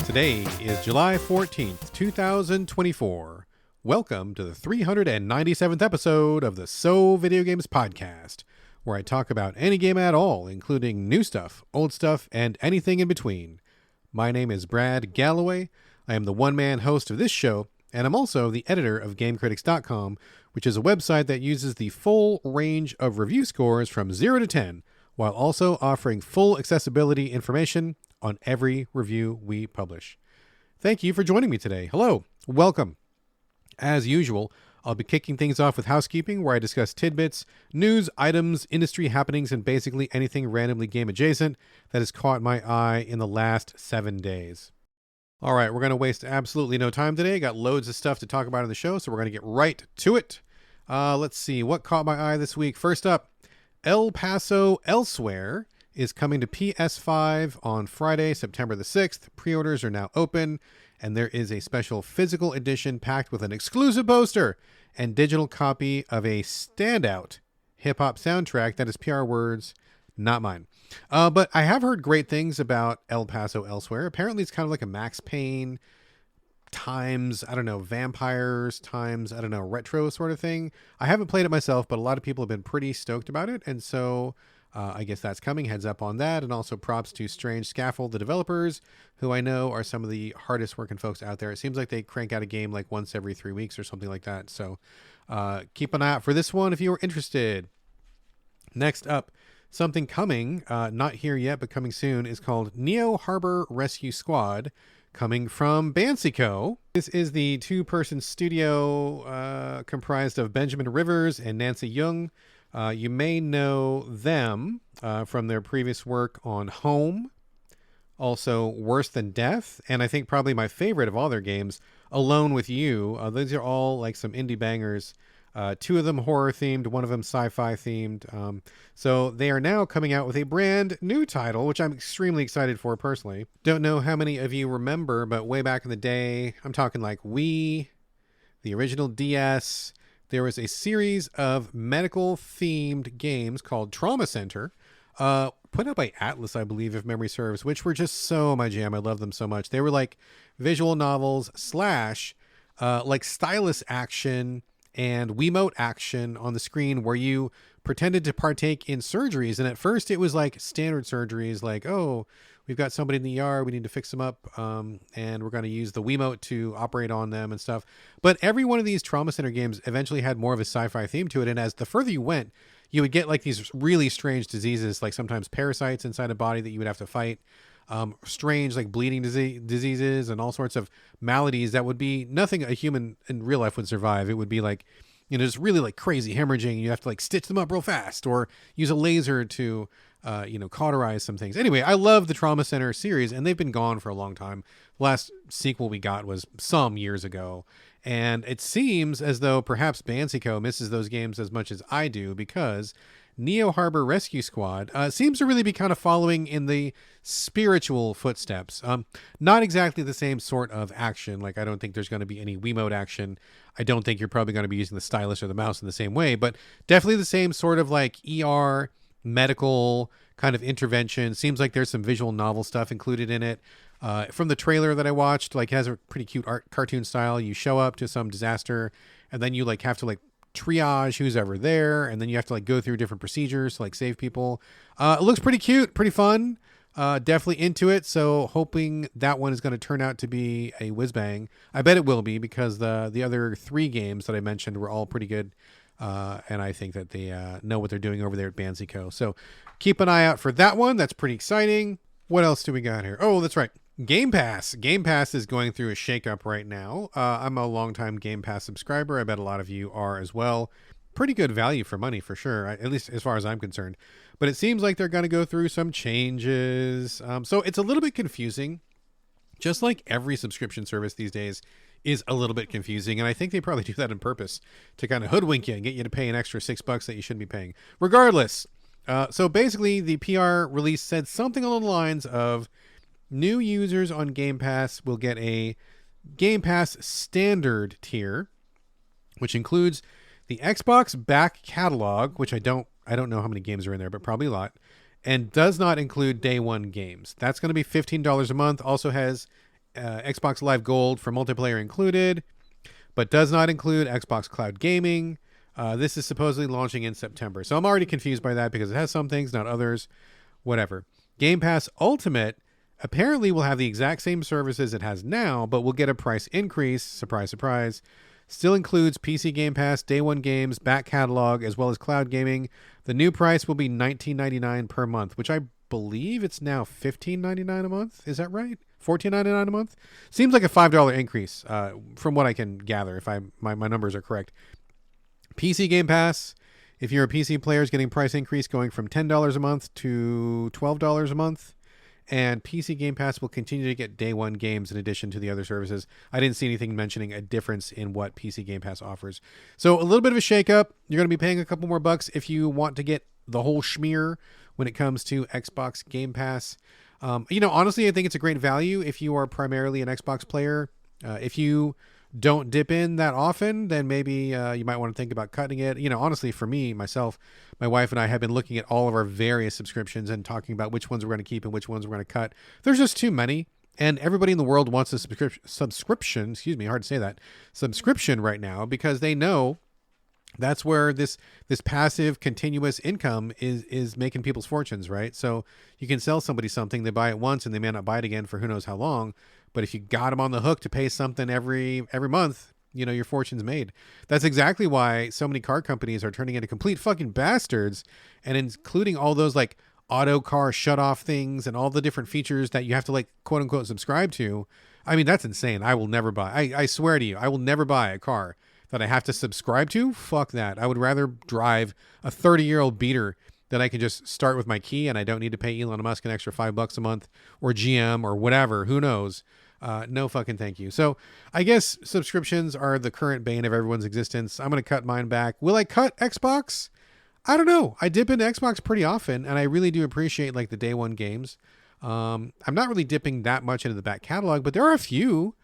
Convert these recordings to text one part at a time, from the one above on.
Today is July 14th, 2024. Welcome to the 397th episode of the So Video Games podcast, where I talk about any game at all, including new stuff, old stuff, and anything in between. My name is Brad Galloway. I am the one-man host of this show, and I'm also the editor of GameCritics.com, which is a website that uses the full range of review scores from 0 to 10, while also offering full accessibility information on every review we publish. Thank you for joining me today. Hello, welcome. As usual, I'll be kicking things off with housekeeping, where I discuss tidbits, news, items, industry happenings, and basically anything randomly game adjacent that has caught my eye in the last 7 days. All right, we're going to waste absolutely no time today. Got loads of stuff to talk about in the show, so we're going to get right to it. Let's see, what caught my eye this week? First up, El Paso Elsewhere is coming to PS5 on Friday, September the 6th. Pre-orders are now open, and there is a special physical edition packed with an exclusive poster and digital copy of a standout hip-hop soundtrack. That is PR words, not mine. But I have heard great things about El Paso Elsewhere. Apparently it's kind of like a Max Payne times, I don't know, vampires times, I don't know, retro sort of thing. I haven't played it myself, but a lot of people have been pretty stoked about it, and so I guess that's coming. Heads up on that. And also props to Strange Scaffold, the developers, who I know are some of the hardest working folks out there. It seems like they crank out a game like once every 3 weeks or something like that. So keep an eye out for this one if you are interested. Next up, something coming, not here yet, but coming soon, is called Neo Harbor Rescue Squad, coming from Bansico. This is the two-person studio comprised of Benjamin Rivers and Nancy Young. You may know them from their previous work on Home, also Worse Than Death, and I think probably my favorite of all their games, Alone With You. Those are all like some indie bangers. 2 of them horror themed, 1 of them sci-fi themed. So they are now coming out with a brand new title, which I'm extremely excited for personally. Don't know how many of you remember, but way back in the day, I'm talking like Wii, the original DS, there was a series of medical-themed games called Trauma Center, put out by Atlas, I believe, if memory serves, which were just so my jam. I love them so much. They were like visual novels / like stylus action and Wiimote action on the screen where you pretended to partake in surgeries. And at first it was like standard surgeries, like, oh, we've got somebody in the ER, we need to fix them up, and we're going to use the Wiimote to operate on them and stuff. But every one of these Trauma Center games eventually had more of a sci-fi theme to it, and as the further you went, you would get like these really strange diseases, like sometimes parasites inside a body that you would have to fight, strange like bleeding diseases and all sorts of maladies that would be nothing a human in real life would survive. It would be like, you know, just really like crazy hemorrhaging. You have to like stitch them up real fast or use a laser to cauterize some things. Anyway, I love the Trauma Center series, and they've been gone for a long time. The last sequel we got was some years ago, and it seems as though perhaps Bansico misses those games as much as I do, because Neo Harbor Rescue Squad seems to really be kind of following in the spiritual footsteps. Not exactly the same sort of action. Like, I don't think there's going to be any Wiimote action. I don't think you're probably going to be using the stylus or the mouse in the same way, but definitely the same sort of like ER medical kind of intervention. Seems like there's some visual novel stuff included in it. From the trailer that I watched, like, it has a pretty cute art cartoon style. You show up to some disaster, and then you like have to like triage who's ever there, and then you have to like go through different procedures to like save people. It looks pretty cute, pretty fun. Definitely into it. So hoping that one is going to turn out to be a whiz bang. I bet it will be, because the other 3 games that I mentioned were all pretty good. And I think that they know what they're doing over there at Bansico. So keep an eye out for that one. That's pretty exciting. What else do we got here? Oh, that's right. Game Pass. Game Pass is going through a shakeup right now. I'm a longtime Game Pass subscriber. I bet a lot of you are as well. Pretty good value for money for sure, at least as far as I'm concerned. But it seems like they're going to go through some changes. So it's a little bit confusing. Just like every subscription service these days is a little bit confusing. And I think they probably do that on purpose to kind of hoodwink you and get you to pay an extra $6 that you shouldn't be paying. Regardless. So basically the PR release said something along the lines of new users on Game Pass will get a Game Pass standard tier, which includes the Xbox back catalog, which I don't know how many games are in there, but probably a lot, and does not include day one games. That's going to be $15 a month. Also has Xbox Live Gold for multiplayer included, but does not include Xbox Cloud Gaming. This is supposedly launching in September. So I'm already confused by that because it has some things, not others. Whatever. Game Pass Ultimate apparently will have the exact same services it has now, but will get a price increase. Surprise, surprise. Still includes PC Game Pass, Day One games, back catalog, as well as cloud gaming. The new price will be $19.99 per month, which I believe it's now $15.99 a month. Is that right? $14.99 a month? Seems like a $5 increase from what I can gather, if my numbers are correct. PC Game Pass, if you're a PC player, is getting price increase going from $10 a month to $12 a month. And PC Game Pass will continue to get Day One games in addition to the other services. I didn't see anything mentioning a difference in what PC Game Pass offers. So a little bit of a shakeup. You're going to be paying a couple more bucks if you want to get the whole schmear when it comes to Xbox Game Pass. Honestly, I think it's a great value if you are primarily an Xbox player. If you don't dip in that often, then maybe you might want to think about cutting it. Honestly, for me, myself, my wife and I have been looking at all of our various subscriptions and talking about which ones we're going to keep and which ones we're going to cut. There's just too many. And everybody in the world wants a subscription, hard to say that, subscription right now, because they know that's where this passive continuous income is making people's fortunes, right? So you can sell somebody something, they buy it once and they may not buy it again for who knows how long. But if you got them on the hook to pay something every month, your fortune's made. That's exactly why so many car companies are turning into complete fucking bastards, and including all those like auto car shut off things and all the different features that you have to like quote unquote subscribe to. I mean, that's insane. I will never buy. I swear to you, I will never buy a car that I have to subscribe to. Fuck that. I would rather drive a 30-year-old beater that I can just start with my key and I don't need to pay Elon Musk an extra $5 a month or GM or whatever. Who knows? No fucking thank you. So I guess subscriptions are the current bane of everyone's existence. I'm going to cut mine back. Will I cut Xbox? I don't know. I dip into Xbox pretty often and I really do appreciate like the Day One games. I'm not really dipping that much into the back catalog, but there are a few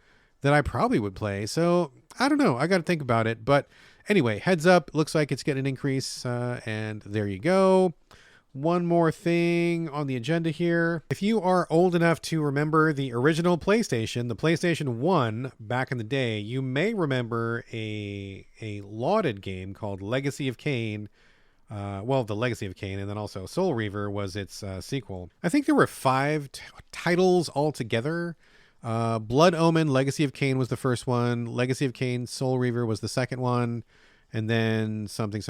that I probably would play. So I don't know. I got to think about it. But anyway, heads up. Looks like it's getting an increase. And there you go. One more thing on the agenda here. If you are old enough to remember the original PlayStation, the PlayStation 1 back in the day, you may remember a lauded game called Legacy of Kain. The Legacy of Kain, and then also Soul Reaver was its sequel. I think there were 5 titles altogether. Blood Omen, Legacy of Kain was the first one. Legacy of Kain, Soul Reaver was the second one. And then something.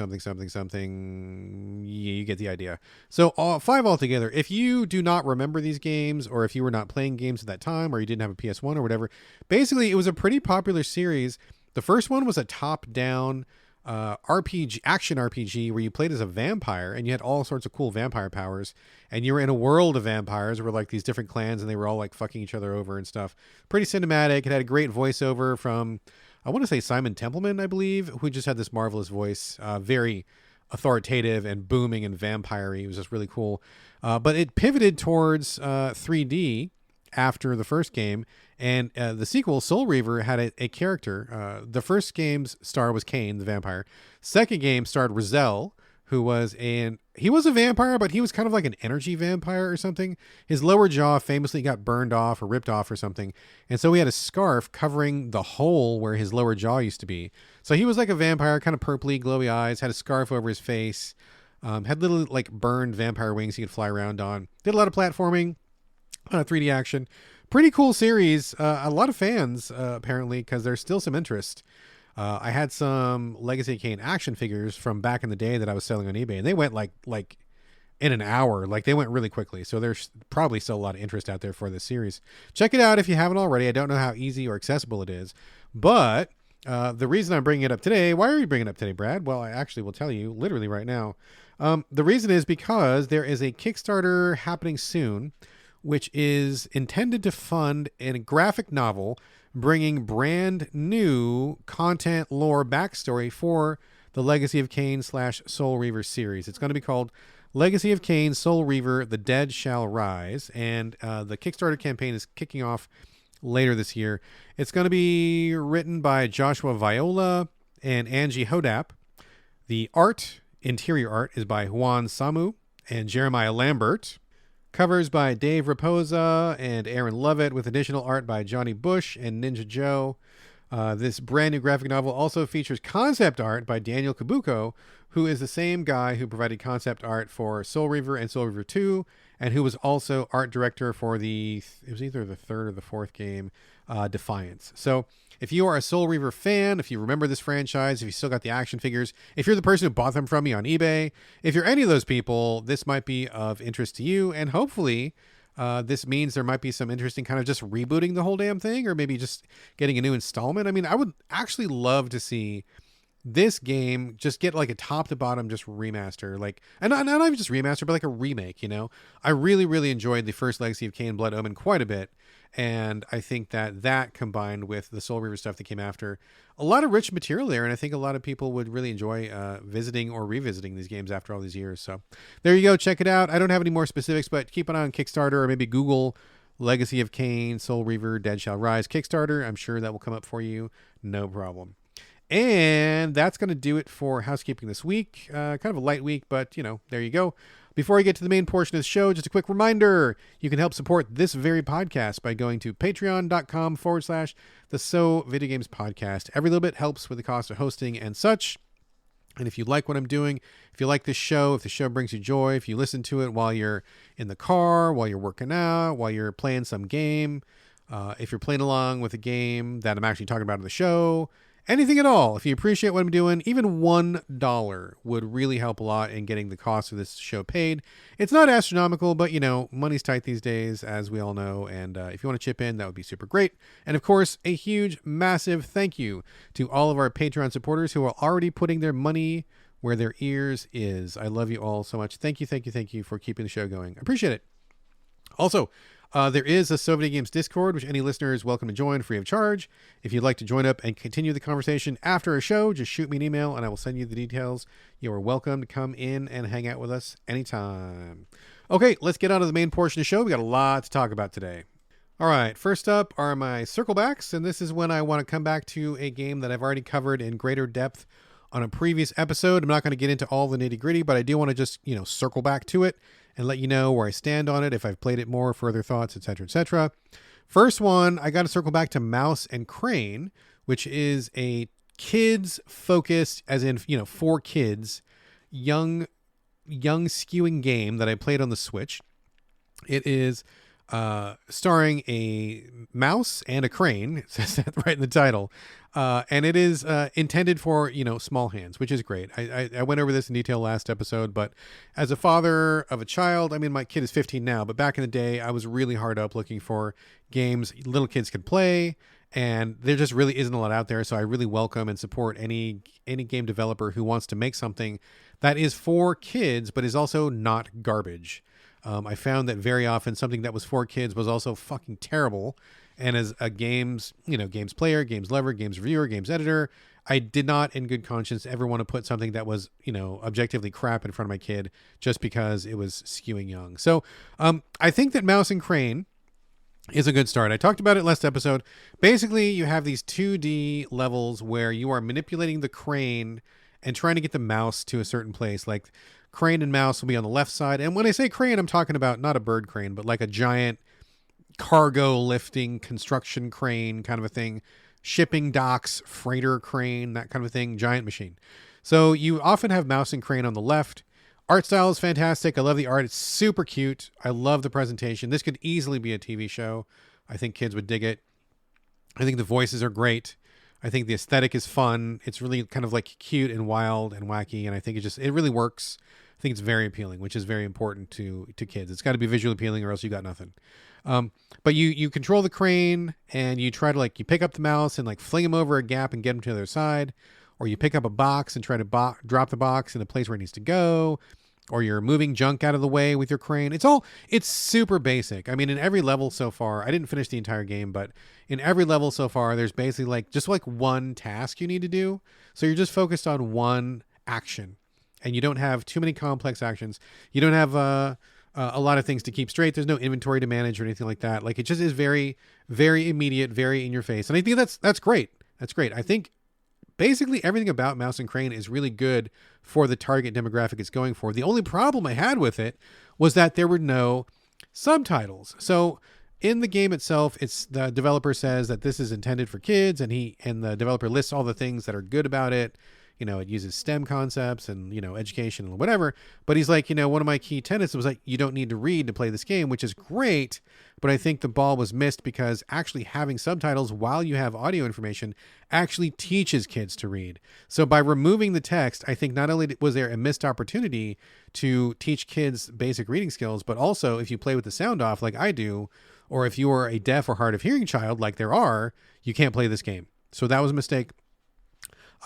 Yeah, you get the idea. So 5 altogether. If you do not remember these games, or if you were not playing games at that time, or you didn't have a PS1 or whatever, basically it was a pretty popular series. The first one was a top-down action RPG where you played as a vampire and you had all sorts of cool vampire powers, and you were in a world of vampires where like these different clans and they were all like fucking each other over and stuff. Pretty cinematic. It had a great voiceover from, I want to say, Simon Templeman, I believe, who just had this marvelous voice, very authoritative and booming and vampire-y. It was just really cool. But it pivoted towards 3D after the first game, and the sequel, Soul Reaver, had a character. The first game's star was Kain, the vampire. Second game starred Rizal, who was he was a vampire, but he was kind of like an energy vampire or something. His lower jaw famously got burned off or ripped off or something. And so he had a scarf covering the hole where his lower jaw used to be. So he was like a vampire, kind of purpley, glowy eyes, had a scarf over his face, had little like burned vampire wings he could fly around on. Did a lot of platforming, 3D action. Pretty cool series. A lot of fans, apparently, because there's still some interest. I had some Legacy of Kain action figures from back in the day that I was selling on eBay, and they went like in an hour. Like, they went really quickly. So there's probably still a lot of interest out there for this series. Check it out if you haven't already. I don't know how easy or accessible it is, but the reason I'm bringing it up today, why are you bringing it up today, Brad? Well, I actually will tell you literally right now. The reason is because there is a Kickstarter happening soon, which is intended to fund a graphic novel bringing brand new content, lore, backstory for the Legacy of Kain / Soul Reaver series. It's going to be called Legacy of Kain, Soul Reaver, The Dead Shall Rise. And the Kickstarter campaign is kicking off later this year. It's going to be written by Joshua Viola and Angie Hodap. The interior art, is by Juan Samu and Jeremiah Lambert. Covers by Dave Raposa and Aaron Lovett, with additional art by Johnny Bush and Ninja Joe. This brand new graphic novel also features concept art by Daniel Kabuko, who is the same guy who provided concept art for Soul Reaver and Soul Reaver 2, and who was also art director for it was either the third or the fourth game, Defiance. So if you are a Soul Reaver fan, if you remember this franchise, if you still got the action figures, if you're the person who bought them from me on eBay, if you're any of those people, this might be of interest to you, and hopefully this means there might be some interesting kind of just rebooting the whole damn thing, or maybe just getting a new installment. I mean, I would actually love to see this game just get like a top to bottom just remaster, like, and not even just remaster, but like a remake. I really enjoyed the first Legacy of Kain Blood Omen quite a bit, and I think that combined with the Soul Reaver stuff that came after, a lot of rich material there, and I think a lot of people would really enjoy visiting or revisiting these games after all these years. So there you go, check it out. I don't have any more specifics, but keep an eye on Kickstarter, or maybe Google Legacy of Kain, Soul Reaver, Dead Shall Rise Kickstarter. I'm sure that will come up for you, no problem. And that's going to do it for housekeeping this week. Kind of a light week, but there you go. Before I get to the main portion of the show, just a quick reminder, you can help support this very podcast by going to patreon.com/the So Video Games Podcast. Every little bit helps with the cost of hosting and such. And if you like what I'm doing, if you like this show, if the show brings you joy, if you listen to it while you're in the car, while you're working out, while you're playing some game, if you're playing along with a game that I'm actually talking about in the show, anything at all, if you appreciate what I'm doing, even $1 would really help a lot in getting the cost of this show paid. It's not astronomical, but money's tight these days, as we all know. And if you want to chip in, that would be super great. And of course, a huge, massive thank you to all of our Patreon supporters who are already putting their money where their ears is. I love you all so much. Thank you for keeping the show going. I appreciate it. Also, there is a So Video Games Discord, which any listener is welcome to join free of charge. If you'd like to join up and continue the conversation after a show, just shoot me an email and I will send you the details. You are welcome to come in and hang out with us anytime. Okay, let's get on to the main portion of the show. We got a lot to talk about today. All right, first up are my circle backs, and this is when I want to come back to a game that I've already covered in greater depth on a previous episode. I'm not going to get into all the nitty gritty, but I do want to just, circle back to it and let you know where I stand on it, if I've played it more, further thoughts, etc., etc. First one, I got to circle back to Mouse and Crane, which is a kids-focused, as in, for kids, young skewing game that I played on the Switch. It is starring a mouse and a crane. It says that right in the title. And it is intended for, small hands, which is great. I went over this in detail last episode, but as a father of a child, I mean, my kid is 15 now, but back in the day, I was really hard up looking for games little kids could play, and there just really isn't a lot out there. So I really welcome and support any game developer who wants to make something that is for kids, but is also not garbage. I found that very often something that was for kids was also fucking terrible. And as a games player, games lover, games reviewer, games editor, I did not in good conscience ever want to put something that was, objectively crap in front of my kid just because it was skewing young. So I think that Mouse and Crane is a good start. I talked about it last episode. Basically, you have these 2D levels where you are manipulating the crane and trying to get the mouse to a certain place. Like, crane and mouse will be on the left side. And when I say crane, I'm talking about not a bird crane, but like a giant cargo lifting construction crane kind of a thing, shipping docks, freighter crane, that kind of a thing, giant machine. So you often have mouse and crane on the left. Art style is fantastic. I love the art. It's super cute. I love the presentation. This could easily be a TV show. I think kids would dig it. I think the voices are great. I think the aesthetic is fun. It's really kind of like cute and wild and wacky. And I think it really works. I think it's very appealing, which is very important to kids. It's got to be visually appealing or else you got nothing. But you control the crane and you try to you pick up the mouse and fling him over a gap and get him to the other side, or you pick up a box and try to drop the box in the place where it needs to go, or you're moving junk out of the way with your crane. It's super basic. I mean, in every level so far, I didn't finish the entire game, but in every level so far, there's basically just one task you need to do. So you're just focused on one action. And you don't have too many complex actions. You don't have a lot of things to keep straight. There's no inventory to manage or anything like that. It just is very, very immediate, very in your face. And I think that's great. That's great. I think basically everything about Mouse and Crane is really good for the target demographic it's going for. The only problem I had with it was that there were no subtitles. So in the game itself, it's the developer says that this is intended for kids, and the developer lists all the things that are good about it. It uses STEM concepts and, education and whatever. But he's like, one of my key tenets was like, you don't need to read to play this game, which is great. But I think the ball was missed because actually having subtitles while you have audio information actually teaches kids to read. So by removing the text, I think not only was there a missed opportunity to teach kids basic reading skills, but also if you play with the sound off like I do, or if you are a deaf or hard of hearing child like there are, you can't play this game. So that was a mistake.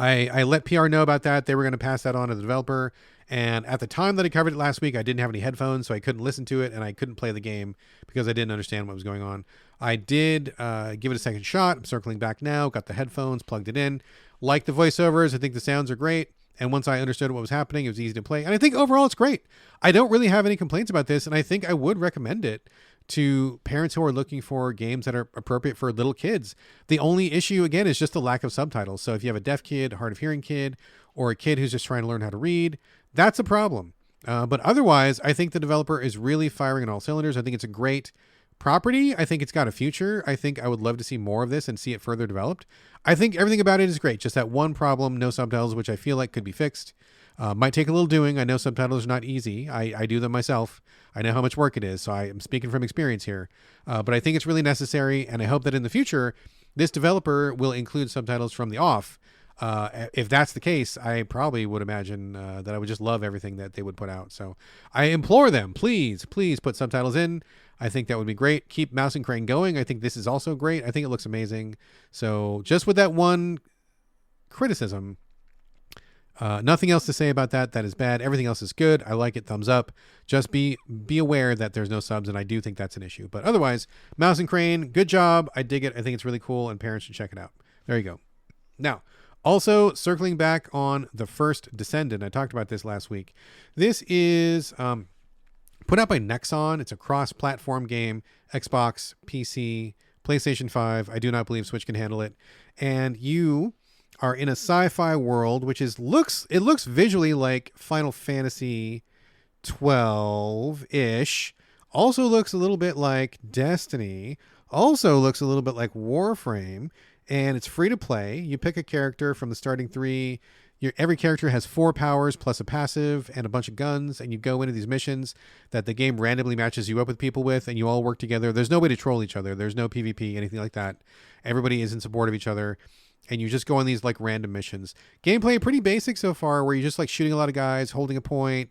I let PR know about that. They were going to pass that on to the developer. And at the time that I covered it last week, I didn't have any headphones, so I couldn't listen to it, and I couldn't play the game because I didn't understand what was going on. I did give it a second shot. I'm circling back now, got the headphones, plugged it in. Like the voiceovers, I think the sounds are great. And once I understood what was happening, it was easy to play. And I think overall it's great. I don't really have any complaints about this, and I think I would recommend it to parents who are looking for games that are appropriate for little kids. The only issue, again, is just the lack of subtitles. So if you have a deaf kid, hard of hearing kid, or a kid who's just trying to learn how to read, that's a problem. But otherwise, I think the developer is really firing on all cylinders. I think it's a great property. I think it's got a future. I think I would love to see more of this and see it further developed. I think everything about it is great. Just that one problem, no subtitles, which I feel like could be fixed. Might take a little doing. I know subtitles are not easy. I do them myself. I know how much work it is, so I am speaking from experience here. But I think it's really necessary, and I hope that in the future, this developer will include subtitles from the off. If that's the case, I probably would imagine that I would just love everything that they would put out. So I implore them, please put subtitles in. I think that would be great. Keep Mouse and Crane going. I think this is also great. I think it looks amazing. So just with that one criticism, nothing else to say about that. That is bad. Everything else is good. I like it. Thumbs up. Just be aware that there's no subs, and I do think that's an issue. But otherwise, Mouse and Crane, good job. I dig it. I think it's really cool, and parents should check it out. There you go. Now, also circling back on the first Descendant, I talked about this last week. This is put out by Nexon. It's a cross-platform game, Xbox, PC, PlayStation 5. I do not believe Switch can handle it. And you are in a sci-fi world, which looks visually like Final Fantasy 12-ish. Also looks a little bit like Destiny. Also looks a little bit like Warframe. And it's free to play. You pick a character from the starting 3. Every character has 4 powers plus a passive and a bunch of guns, and you go into these missions that the game randomly matches you up with people with, and you all work together. There's no way to troll each other. There's no PvP, anything like that. Everybody is in support of each other, and you just go on these like random missions. Gameplay pretty basic so far, where you're just like shooting a lot of guys, holding a point,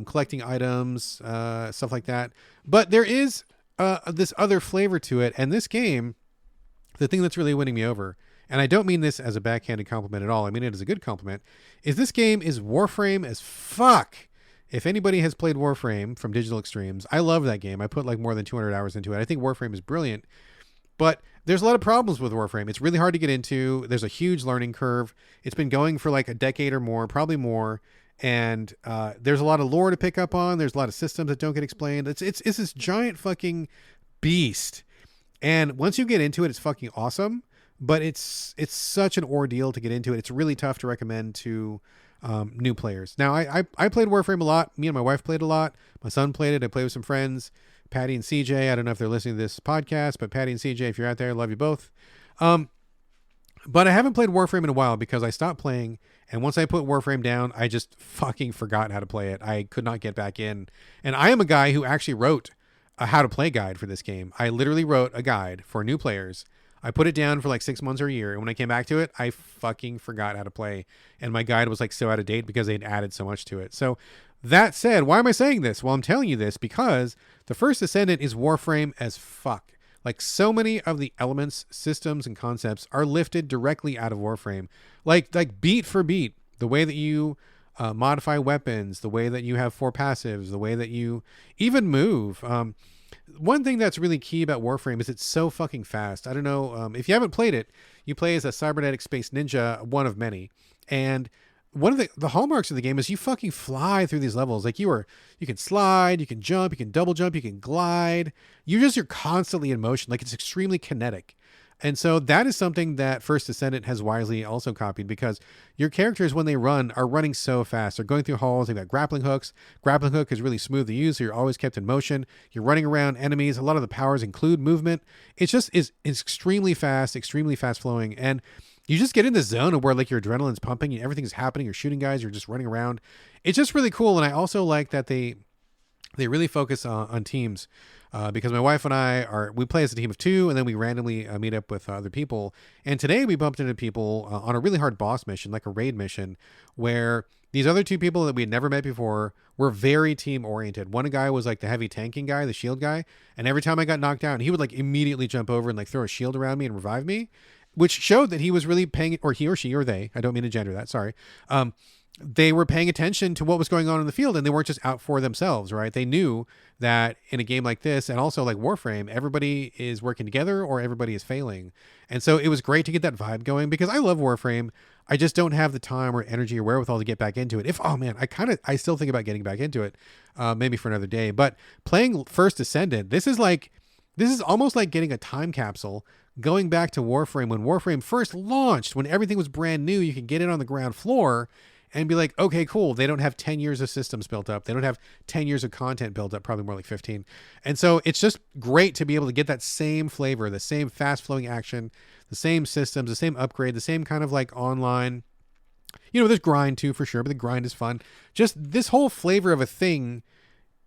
collecting items, stuff like that. But there is this other flavor to it, and this game, the thing that's really winning me over, and I don't mean this as a backhanded compliment at all, I mean it as a good compliment, is this game is Warframe as fuck. If anybody has played Warframe from Digital Extremes, I love that game. I put like more than 200 hours into it. I think Warframe is brilliant, but there's a lot of problems with Warframe. It's really hard to get into. There's a huge learning curve. It's been going for like a decade or more, probably more. And there's a lot of lore to pick up on. There's a lot of systems that don't get explained. It's this giant fucking beast. And once you get into it, it's fucking awesome. But it's such an ordeal to get into it. It's really tough to recommend to new players. Now, I played Warframe a lot. Me and my wife played a lot. My son played it. I played with some friends, Patty and CJ. I don't know if they're listening to this podcast, but Patty and CJ, if you're out there, I love you both. But I haven't played Warframe in a while because I stopped playing. And once I put Warframe down, I just fucking forgot how to play it. I could not get back in. And I am a guy who actually wrote a how to play guide for this game. I literally wrote a guide for new players. I put it down for like 6 months or a year. And when I came back to it, I fucking forgot how to play. And my guide was like so out of date because they'd added so much to it. So that said, why am I saying this? Well, I'm telling you this because the first Descendant is Warframe as fuck. Like so many of the elements, systems, and concepts are lifted directly out of Warframe. Like beat for beat, the way that you modify weapons, the way that you have 4 passives, the way that you even move. One thing that's really key about Warframe is it's so fucking fast. I don't know if you haven't played it. You play as a cybernetic space ninja, one of many, and one of the hallmarks of the game is you fucking fly through these levels. Like you can slide, you can jump, you can double jump, you can glide. You're constantly in motion. Like it's extremely kinetic. And so that is something that First Descendant has wisely also copied, because your characters, when they run, are running so fast. They're going through halls. They've got grappling hooks. Grappling hook is really smooth to use, so you're always kept in motion. You're running around enemies. A lot of the powers include movement. It just is extremely fast flowing. And you just get in this zone of where like your adrenaline's pumping and everything's happening. You're shooting guys. You're just running around. It's just really cool. And I also like that they really focus on teams. Because my wife and we play as a team of 2, and then we randomly meet up with other people. And today we bumped into people on a really hard boss mission, like a raid mission, where these other 2 people that we had never met before were very team oriented. One guy was like the heavy tanking guy, the shield guy. And every time I got knocked down, he would like immediately jump over and like throw a shield around me and revive me, which showed that he was really paying, or he or she or they, I don't mean to gender that, sorry. They were paying attention to what was going on in the field, and they weren't just out for themselves, right? They knew that in a game like this, and also like Warframe, everybody is working together or everybody is failing. And so it was great to get that vibe going, because I love Warframe. I just don't have the time or energy or wherewithal to get back into it. I still think about getting back into it, maybe for another day. But playing First Descendant, this is almost like getting a time capsule, going back to Warframe when Warframe first launched, when everything was brand new. You could get in on the ground floor and be like, okay, cool. They don't have 10 years of systems built up. They don't have 10 years of content built up, probably more like 15. And so it's just great to be able to get that same flavor, the same fast flowing action, the same systems, the same upgrade, the same kind of like online, there's grind too for sure, but the grind is fun. Just this whole flavor of a thing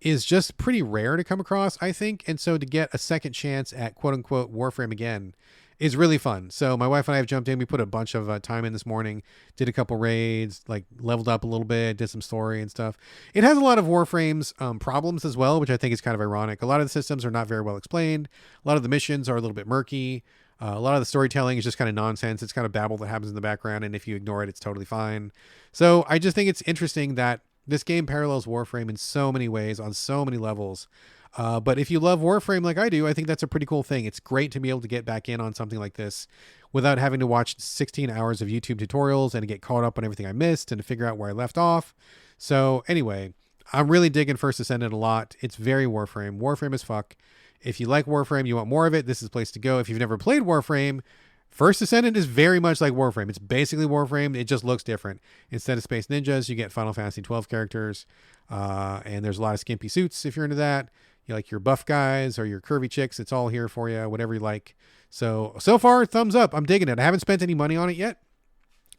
is just pretty rare to come across, I think. And so to get a second chance at quote unquote Warframe again is really fun. So my wife and I have jumped in. We put a bunch of time in this morning, did a couple raids, like leveled up a little bit, did some story and stuff. It has a lot of Warframe's problems as well, which I think is kind of ironic. A lot of the systems are not very well explained. A lot of the missions are a little bit murky. A lot of the storytelling is just kind of nonsense. It's kind of babble that happens in the background, and if you ignore it, it's totally fine. So I just think it's interesting that this game parallels Warframe in so many ways, on so many levels. But if you love Warframe like I do, I think that's a pretty cool thing. It's great to be able to get back in on something like this without having to watch 16 hours of YouTube tutorials and to get caught up on everything I missed and to figure out where I left off. So anyway, I'm really digging First Descendant a lot. It's very Warframe. Warframe as fuck. If you like Warframe, you want more of it, this is the place to go. If you've never played Warframe, First Descendant is very much like Warframe. It's basically Warframe. It just looks different. Instead of Space Ninjas, you get Final Fantasy 12 characters. And there's a lot of skimpy suits if you're into that. You like your buff guys or your curvy chicks. It's all here for you, whatever you like. So far, thumbs up. I'm digging it. I haven't spent any money on it yet.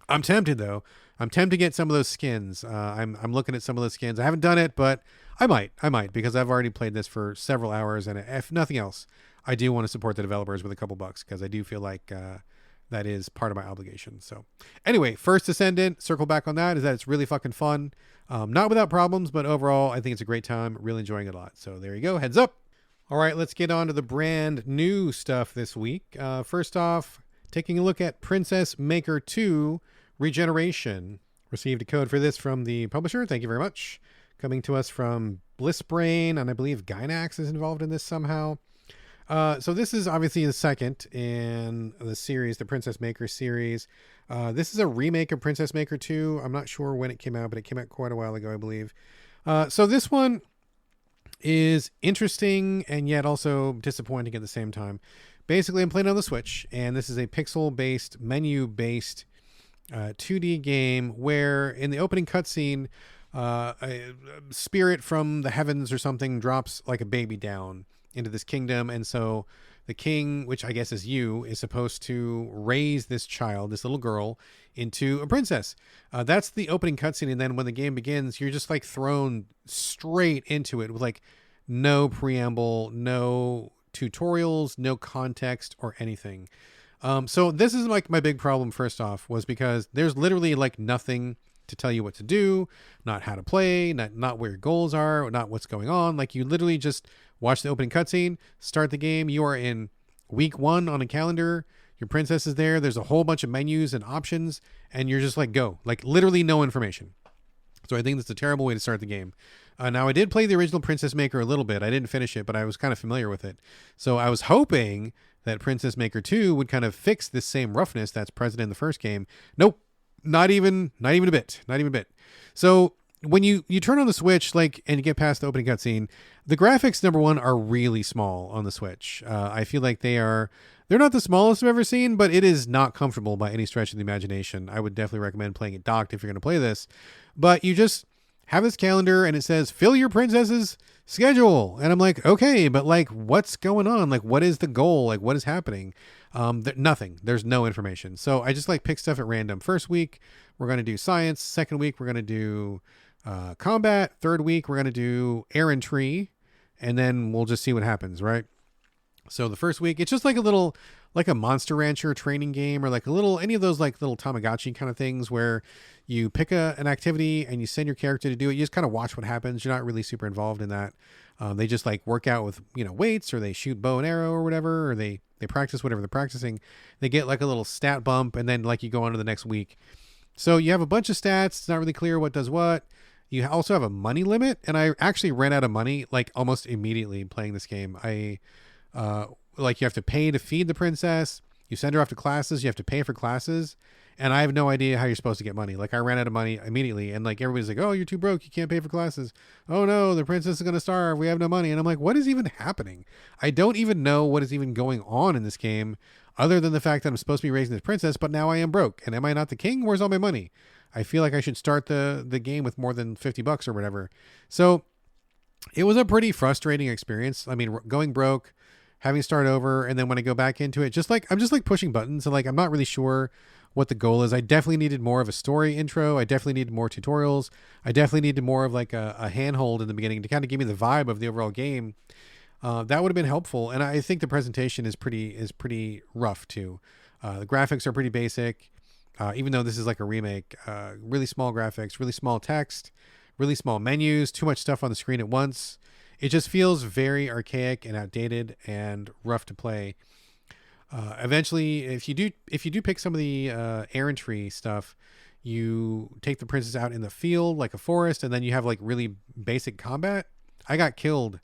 I'm tempted though. I'm tempted to get some of those skins. I'm looking at some of those skins. I haven't done it, but I might because I've already played this for several hours. And if nothing else, I do want to support the developers with a couple bucks, because I do feel like that is part of my obligation. So anyway, First Descendant, circle back on that, is that it's really fucking fun. Not without problems, but overall, I think it's a great time. Really enjoying it a lot. So there you go. Heads up. All right, let's get on to the brand new stuff this week. First off, taking a look at Princess Maker 2 Regeneration. Received a code for this from the publisher. Thank you very much. Coming to us from Blissbrain, and I believe Gynax is involved in this somehow. So this is obviously the second in the series, the Princess Maker series. This is a remake of Princess Maker 2. I'm not sure when it came out, but it came out quite a while ago, I believe. So this one is interesting and yet also disappointing at the same time. Basically, I'm playing on the Switch, and this is a pixel-based, menu-based 2D game where in the opening cutscene, a spirit from the heavens or something drops like a baby down into this kingdom, and so the king, which I guess is you, is supposed to raise this child, this little girl, into a princess. That's the opening cutscene, and then when the game begins, you're just like thrown straight into it with like no preamble, no tutorials, no context or anything. So this is like my big problem. First off, was because there's literally like nothing to tell you what to do, not how to play, not where your goals are, not what's going on. Like you literally just watch the opening cutscene, start the game. You are in week 1 on a calendar. Your princess is there. There's a whole bunch of menus and options, and you're just like, go. Like literally no information. So I think that's a terrible way to start the game. Now I did play the original Princess Maker a little bit. I didn't finish it, but I was kind of familiar with it. So I was hoping that Princess Maker 2 would kind of fix this same roughness that's present in the first game. Nope. Not even a bit. Not even a bit. So when you turn on the Switch, like, and you get past the opening cutscene, the graphics, number one, are really small on the Switch. I feel like they're not the smallest I've ever seen, but it is not comfortable by any stretch of the imagination. I would definitely recommend playing it docked if you're going to play this. But you just have this calendar and it says, fill your princess's schedule. And I'm like, okay, but like, what's going on? Like, what is the goal? Like, what is happening? Nothing. There's no information. So I just like pick stuff at random. First week, we're going to do science. Second week, we're going to do combat. Third week, we're going to do errantry. And then we'll just see what happens, right? So the first week, it's just like a Monster Rancher training game, or like any of those like little Tamagotchi kind of things where you pick an activity and you send your character to do it. You just kind of watch what happens. You're not really super involved in that. They just like work out with, weights, or they shoot bow and arrow or whatever, or they practice whatever they're practicing. They get like a little stat bump, and then like you go on to the next week. So you have a bunch of stats. It's not really clear what does what. You also have a money limit, and I actually ran out of money like almost immediately playing this game. Like you have to pay to feed the princess. You send her off to classes. You have to pay for classes. And I have no idea how you're supposed to get money. Like I ran out of money immediately. And like everybody's like, oh, you're too broke. You can't pay for classes. Oh no, the princess is going to starve. We have no money. And I'm like, what is even happening? I don't even know what is even going on in this game other than the fact that I'm supposed to be raising this princess, but now I am broke. And am I not the king? Where's all my money? I feel like I should start the game with more than $50 or whatever. So it was a pretty frustrating experience. I mean, going broke, having to start over, and then when I go back into it, I'm just like pushing buttons. So like I'm not really sure what the goal is. I definitely needed more of a story intro. I definitely needed more tutorials. I definitely needed more of like a handhold in the beginning to kind of give me the vibe of the overall game. That would have been helpful. And I think the presentation is pretty rough too. The graphics are pretty basic, even though this is like a remake. Really small graphics, really small text, really small menus, too much stuff on the screen at once. It just feels very archaic and outdated and rough to play. Eventually, if you do pick some of the errantry stuff, you take the princess out in the field, like a forest, and then you have like really basic combat. I got killed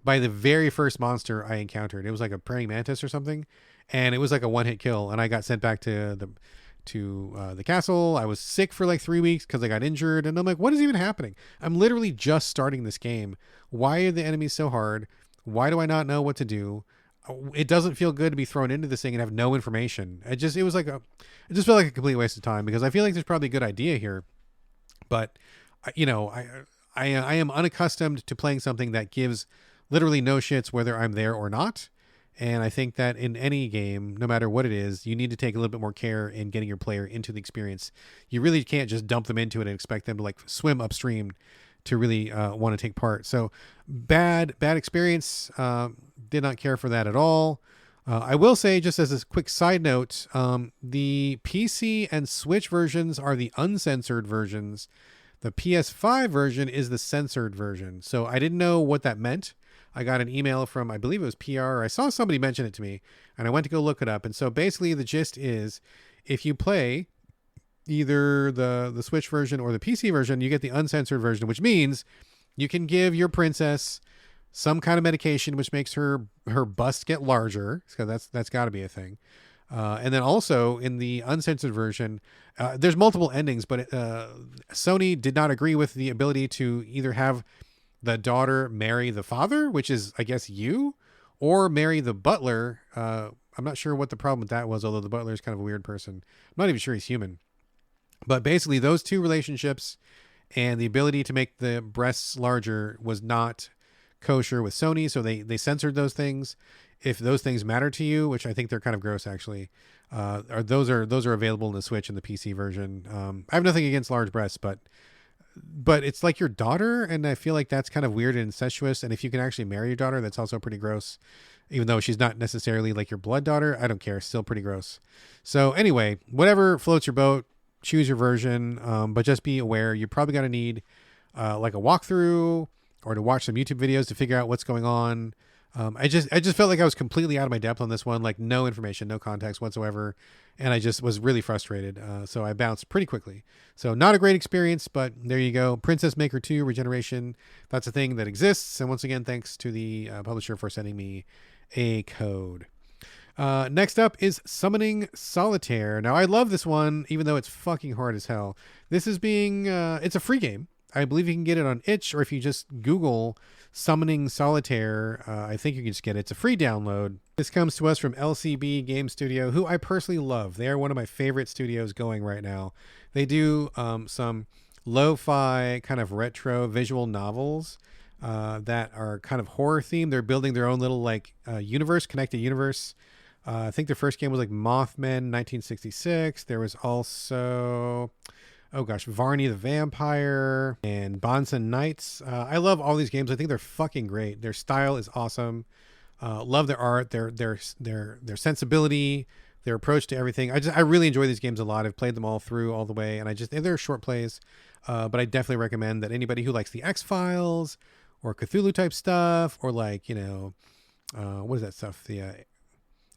by the very first monster I encountered. It was like a praying mantis or something, and it was like a one-hit kill, and I got sent back to the castle. I was sick for like 3 weeks because I got injured, and I'm like, what is even happening? I'm literally just starting this game. Why are the enemies so hard? Why do I not know what to do? It doesn't feel good to be thrown into this thing and have no information. It just felt like a complete waste of time, because I feel like there's probably a good idea here, but I am unaccustomed to playing something that gives literally no shits whether I'm there or not. And I think that in any game, no matter what it is, you need to take a little bit more care in getting your player into the experience. You really can't just dump them into it and expect them to like swim upstream to really want to take part. So bad experience. Did not care for that at all. I will say, just as a quick side note, the PC and Switch versions are the uncensored versions. The PS5 version is the censored version. So I didn't know what that meant. I got an email from, I believe it was PR, or I saw somebody mention it to me, and I went to go look it up. And so basically the gist is, if you play either the Switch version or the PC version, you get the uncensored version, which means you can give your princess some kind of medication which makes her bust get larger. So that's got to be a thing. And then also in the uncensored version, there's multiple endings, but Sony did not agree with the ability to either have the daughter marry the father, which is, I guess, you, or marry the butler. I'm not sure what the problem with that was, although the butler is kind of a weird person. I'm not even sure he's human. But basically, those two relationships and the ability to make the breasts larger was not kosher with Sony, so they censored those things. If those things matter to you, which I think they're kind of gross actually, those are available in the Switch and the PC version. I have nothing against large breasts, but it's like your daughter, and I feel like that's kind of weird and incestuous. And if you can actually marry your daughter, that's also pretty gross. Even though she's not necessarily like your blood daughter, I don't care. Still pretty gross. So anyway, whatever floats your boat, choose your version, but just be aware you're probably going to need like a walkthrough or to watch some YouTube videos to figure out what's going on. I just felt like I was completely out of my depth on this one, like no information, no context whatsoever. And I just was really frustrated. So I bounced pretty quickly. So not a great experience, but there you go. Princess Maker 2 Regeneration. That's a thing that exists. And once again, thanks to the publisher for sending me a code. Next up is Summoning Solitaire. Now I love this one, even though it's fucking hard as hell. This is it's a free game. I believe you can get it on itch, or if you just Google Summoning Solitaire, I think you can just get it. It's a free download. This comes to us from LCB Game Studio, who I personally love. They are one of my favorite studios going right now. They do some lo-fi kind of retro visual novels that are kind of horror themed. They're building their own little universe, connected universe. I think their first game was like Mothman 1966. There was also, oh gosh, Varney the Vampire and Bonson Knights. I love all these games. I think they're fucking great. Their style is awesome. Love their art, their sensibility, their approach to everything. I really enjoy these games a lot. I've played them all through all the way, and they're short plays. But I definitely recommend that anybody who likes the X-Files or Cthulhu type stuff, or what is that stuff?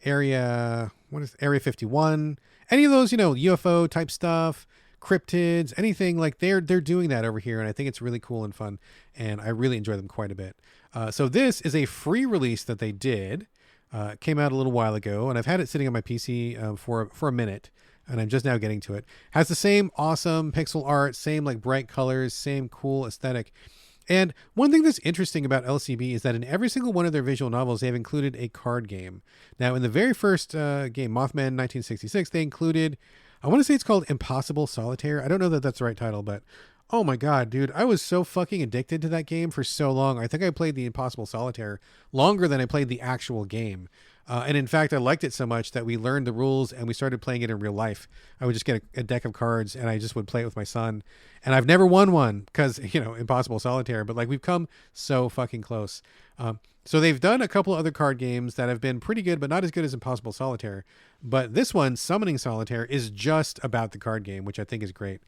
Area 51, any of those, UFO type stuff, cryptids, anything, like they're doing that over here. And I think it's really cool and fun, and I really enjoy them quite a bit. So this is a free release that they did. Came out a little while ago, and I've had it sitting on my PC for a minute, and I'm just now getting to it. Has the same awesome pixel art, same like bright colors, same cool aesthetic. And one thing that's interesting about LCB is that in every single one of their visual novels, they've included a card game. Now, in the very first game, Mothman 1966, they included, I want to say it's called Impossible Solitaire. I don't know that that's the right title, but oh my God, dude, I was so fucking addicted to that game for so long. I think I played the Impossible Solitaire longer than I played the actual game. And in fact, I liked it so much that we learned the rules and we started playing it in real life. I would just get a deck of cards and I just would play it with my son. And I've never won one because, Impossible Solitaire, but we've come so fucking close. So they've done a couple of other card games that have been pretty good, but not as good as Impossible Solitaire. But this one, Summoning Solitaire, is just about the card game, which I think is great.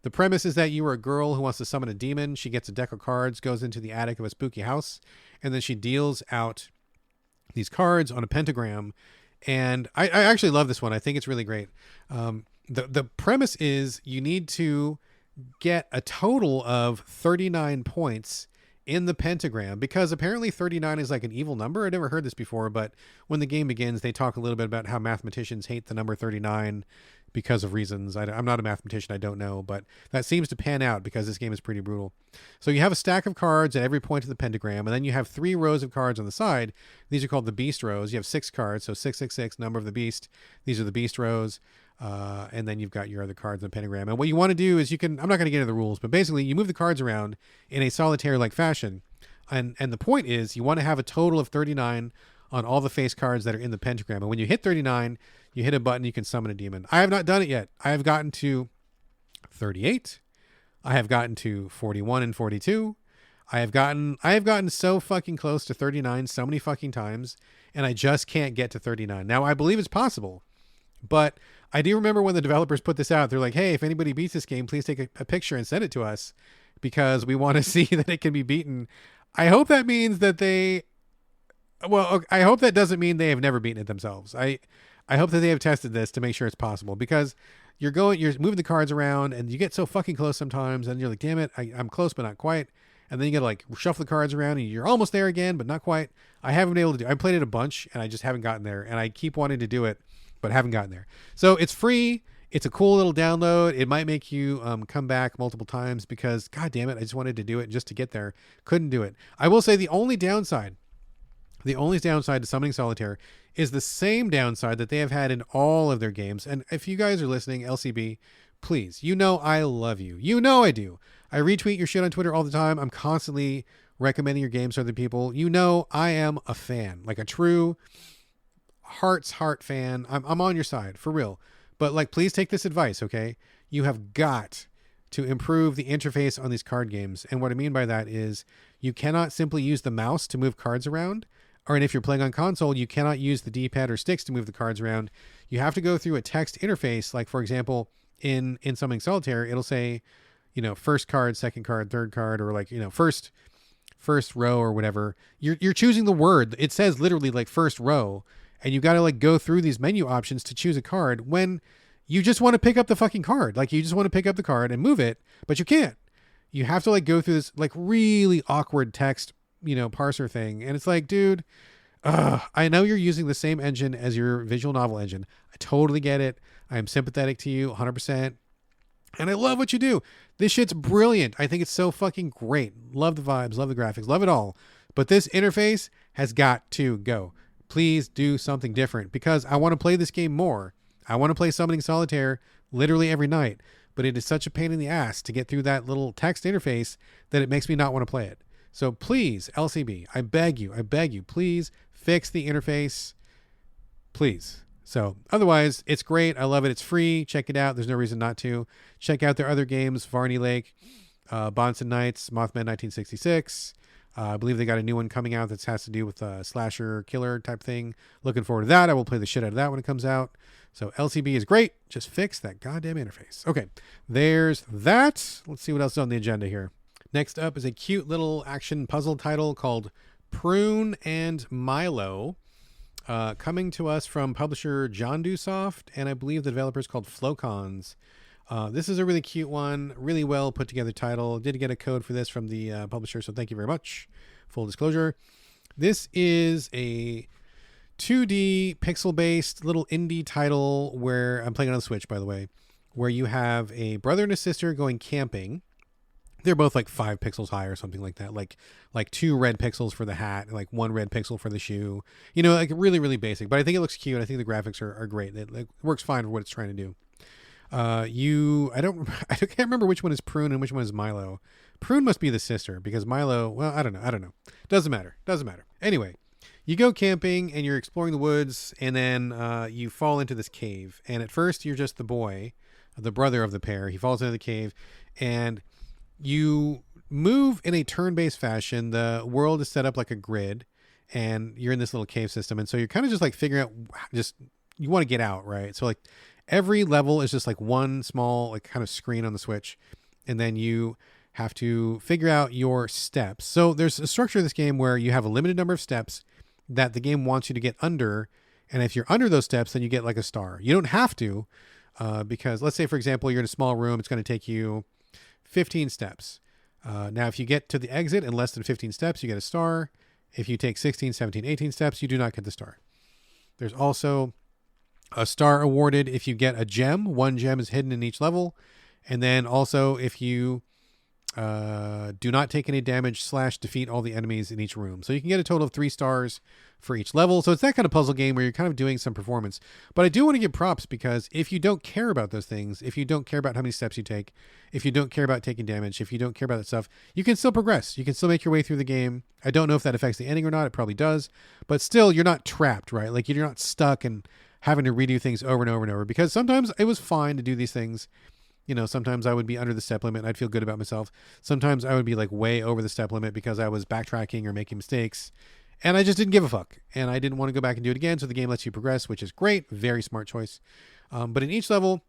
The premise is that you are a girl who wants to summon a demon. She gets a deck of cards, goes into the attic of a spooky house, and then she deals out these cards on a pentagram. And I actually love this one. I think it's really great. The premise is you need to get a total of 39 points in the pentagram, because apparently 39 is like an evil number. I've never heard this before, but when the game begins, they talk a little bit about how mathematicians hate the number 39 because of reasons. I'm not a mathematician, I don't know, but that seems to pan out because this game is pretty brutal. So you have a stack of cards at every point of the pentagram, and then you have 3 rows of cards on the side. These are called the beast rows. You have 6 cards, so 666, number of the beast. These are the beast rows. And then you've got your other cards in the pentagram. And what you want to do is I'm not going to get into the rules, but basically you move the cards around in a solitaire-like fashion. And the point is you want to have a total of 39 on all the face cards that are in the pentagram. And when you hit 39, you hit a button, you can summon a demon. I have not done it yet. I have gotten to 38. I have gotten to 41 and 42. I have gotten so fucking close to 39 so many fucking times, and I just can't get to 39. Now, I believe it's possible, but I do remember when the developers put this out, they're like, hey, if anybody beats this game, please take a picture and send it to us because we want to see that it can be beaten. I hope that means that I hope that doesn't mean they have never beaten it themselves. I hope that they have tested this to make sure it's possible, because you're moving the cards around and you get so fucking close sometimes and you're like, damn it, I'm close, but not quite. And then you gotta shuffle the cards around and you're almost there again, but not quite. I haven't been able to do it. I played it a bunch and I just haven't gotten there, and I keep wanting to do it, but haven't gotten there. So it's free. It's a cool little download. It might make you come back multiple times because, God damn it, I just wanted to do it just to get there. Couldn't do it. I will say the only downside to Summoning Solitaire is the same downside that they have had in all of their games. And if you guys are listening, LCB, please, I love you. I do. I retweet your shit on Twitter all the time. I'm constantly recommending your games to other people. I am a fan, like a true heart fan. I'm on your side for real. But please take this advice, okay? You have got to improve the interface on these card games. And what I mean by that is you cannot simply use the mouse to move cards around. And if you're playing on console, you cannot use the D-pad or sticks to move the cards around. You have to go through a text interface. Like, for example, in Summoning Solitaire, it'll say, first card, second card, third card, or first row or whatever. You're choosing the word. It says literally first row. And you got to go through these menu options to choose a card when you just want to pick up the fucking card. You just want to pick up the card and move it, but you can't. You have to go through this really awkward text, parser thing. And it's dude, I know you're using the same engine as your visual novel engine. I totally get it. I am sympathetic to you 100%. And I love what you do. This shit's brilliant. I think it's so fucking great. Love the vibes, love the graphics, love it all. But this interface has got to go. Please do something different because I want to play this game more. I want to play Summoning Solitaire literally every night, but it is such a pain in the ass to get through that little text interface that it makes me not want to play it. So please, LCB, I beg you, please fix the interface. Please. So otherwise, it's great. I love it. It's free. Check it out. There's no reason not to. Check out their other games, Varney Lake, Bonson Knights, Mothman 1966. I believe they got a new one coming out that has to do with a slasher killer type thing. Looking forward to that. I will play the shit out of that when it comes out. So LCB is great. Just fix that goddamn interface. Okay, there's that. Let's see what else is on the agenda here. Next up is a cute little action puzzle title called Prune and Milo, coming to us from publisher Jondu Soft, and I believe the developer is called Flocons. This is a really cute one, really well put together title. Did get a code for this from the publisher, so thank you very much. Full disclosure. This is a 2D pixel-based little indie title where I'm playing it on the Switch, by the way, where you have a brother and a sister going camping. They're both like 5 pixels high or something like that. Like 2 red pixels for the hat and like 1 red pixel for the shoe. You know, like really, really basic. But I think it looks cute. I think the graphics are great. It works fine for what it's trying to do. I can't remember which one is Prune and which one is Milo. Prune must be the sister because Milo, well, I don't know. Doesn't matter. Anyway, you go camping and you're exploring the woods and then you fall into this cave. And at first you're just the boy, the brother of the pair. He falls into the cave and you move in a turn-based fashion. The world is set up like a grid and you're in this little cave system. And so you're kind of just like figuring out you want to get out, right? So like every level is just like one small like kind of screen on the Switch. And then you have to figure out your steps. So there's a structure of this game where you have a limited number of steps that the game wants you to get under. And if you're under those steps, then you get like a star. You don't have to, because let's say, for example, you're in a small room. It's going to take you 15 steps. Now, if you get to the exit in less than 15 steps, you get a star. If you take 16, 17, 18 steps, you do not get the star. There's also a star awarded if you get a gem. 1 gem is hidden in each level. And then also if you do not take any damage / defeat all the enemies in each room. So you can get a total of 3 stars for each level. So it's that kind of puzzle game where you're kind of doing some performance. But I do want to give props because if you don't care about those things, if you don't care about how many steps you take, if you don't care about taking damage, if you don't care about that stuff, you can still progress. You can still make your way through the game. I don't know if that affects the ending or not. It probably does. But still, you're not trapped, right? Like you're not stuck and having to redo things over and over and over. Because sometimes it was fine to do these things. You know, sometimes I would be under the step limit and I'd feel good about myself. Sometimes I would be like way over the step limit because I was backtracking or making mistakes. And I just didn't give a fuck. And I didn't want to go back and do it again. So the game lets you progress, which is great. Very smart choice. But in each level,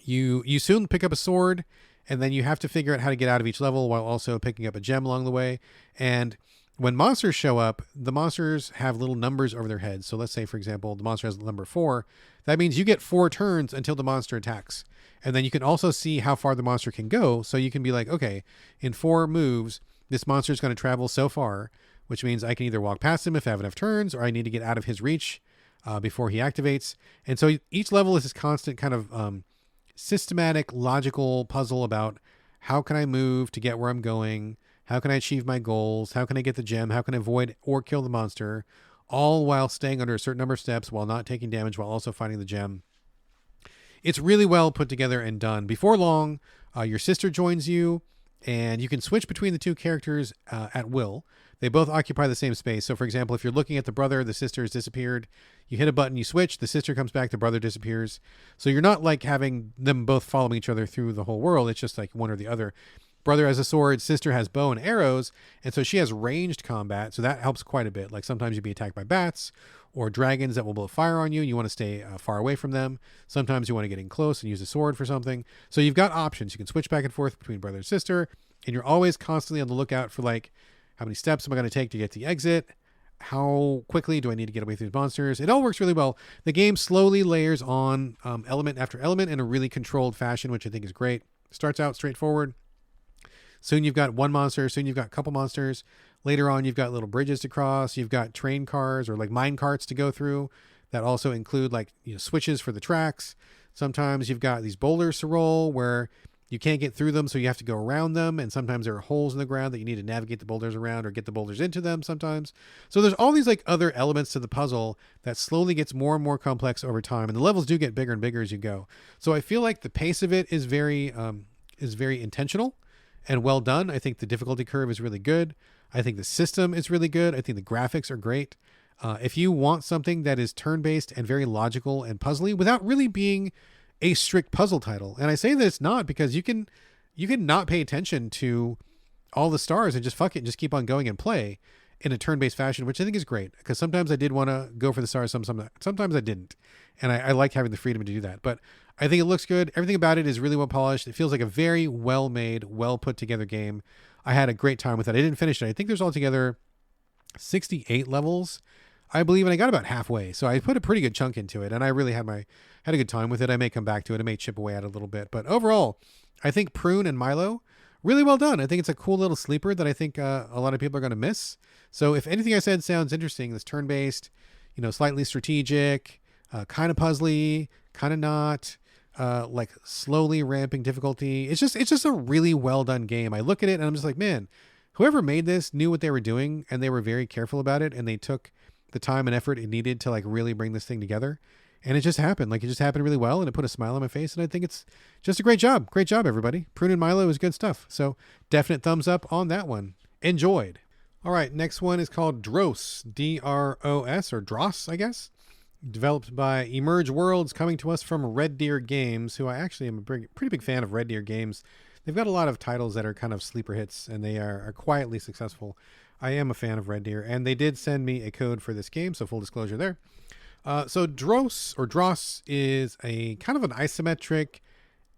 you soon pick up a sword. And then you have to figure out how to get out of each level while also picking up a gem along the way. And when monsters show up, the monsters have little numbers over their heads. So let's say, for example, the monster has the number 4. That means you get 4 turns until the monster attacks. And then you can also see how far the monster can go. So you can be like, okay, in 4 moves, this monster is going to travel so far, which means I can either walk past him if I have enough turns, or I need to get out of his reach before he activates. And so each level is this constant kind of systematic, logical puzzle about how can I move to get where I'm going? How can I achieve my goals? How can I get the gem? How can I avoid or kill the monster? All while staying under a certain number of steps, while not taking damage, while also finding the gem. It's really well put together and done. Before long, your sister joins you, and you can switch between the 2 characters at will. They both occupy the same space. So, for example, if you're looking at the brother, the sister has disappeared. You hit a button, you switch, the sister comes back, the brother disappears. So you're not like having them both following each other through the whole world. It's just like one or the other. Brother has a sword, sister has bow and arrows, and so she has ranged combat, so that helps quite a bit. Like sometimes you'll be attacked by bats or dragons that will both fire on you, and you want to stay far away from them. Sometimes you want to get in close and use a sword for something. So you've got options. You can switch back and forth between brother and sister, and you're always constantly on the lookout for like, how many steps am I going to take to get to the exit? How quickly do I need to get away from these monsters? It all works really well. The game slowly layers on element after element in a really controlled fashion, which I think is great. Starts out straightforward. Soon you've got one monster. Soon you've got a couple monsters. Later on, you've got little bridges to cross. You've got train cars or like mine carts to go through that also include like, switches for the tracks. Sometimes you've got these boulders to roll where you can't get through them, so you have to go around them. And sometimes there are holes in the ground that you need to navigate the boulders around or get the boulders into them sometimes. So there's all these like other elements to the puzzle that slowly gets more and more complex over time. And the levels do get bigger and bigger as you go. So I feel like the pace of it is very intentional and well done. I think the difficulty curve is really good. I think the system is really good. I think the graphics are great. If you want something that is turn-based and very logical and puzzly without really being a strict puzzle title. And I say that it's not because you can not pay attention to all the stars and just fuck it and just keep on going and play in a turn-based fashion, which I think is great because sometimes I did want to go for the stars, sometimes I didn't. And I like having the freedom to do that. But I think it looks good. Everything about it is really well polished. It feels like a very well-made, well put together game. I had a great time with it. I didn't finish it. I think there's altogether 68 levels, I believe, and I got about halfway. So I put a pretty good chunk into it, and I really had a good time with it. I may come back to it. I may chip away at it a little bit. But overall, I think Prune and Milo, really well done. I think it's a cool little sleeper that I think a lot of people are going to miss. So if anything I said sounds interesting, this turn-based, slightly strategic, kind of puzzly, kind of not, like slowly ramping difficulty. It's just a really well done game. I look at it and I'm just like, man, whoever made this knew what they were doing and they were very careful about it. And they took the time and effort it needed to like really bring this thing together. And it just happened. Like it just happened really well. And it put a smile on my face. And I think it's just a great job. Great job, everybody. Prune and Milo is good stuff. So definite thumbs up on that one. Enjoyed. All right. Next one is called Dros, D-R-O-S, or Dros, I guess. Developed by Emerge Worlds, coming to us from Red Deer Games, who I actually am a pretty big fan of Red Deer Games. They've got a lot of titles that are kind of sleeper hits, and they are quietly successful. I am a fan of Red Deer, and they did send me a code for this game, so full disclosure there. So Dros, or Dros, is a kind of an isometric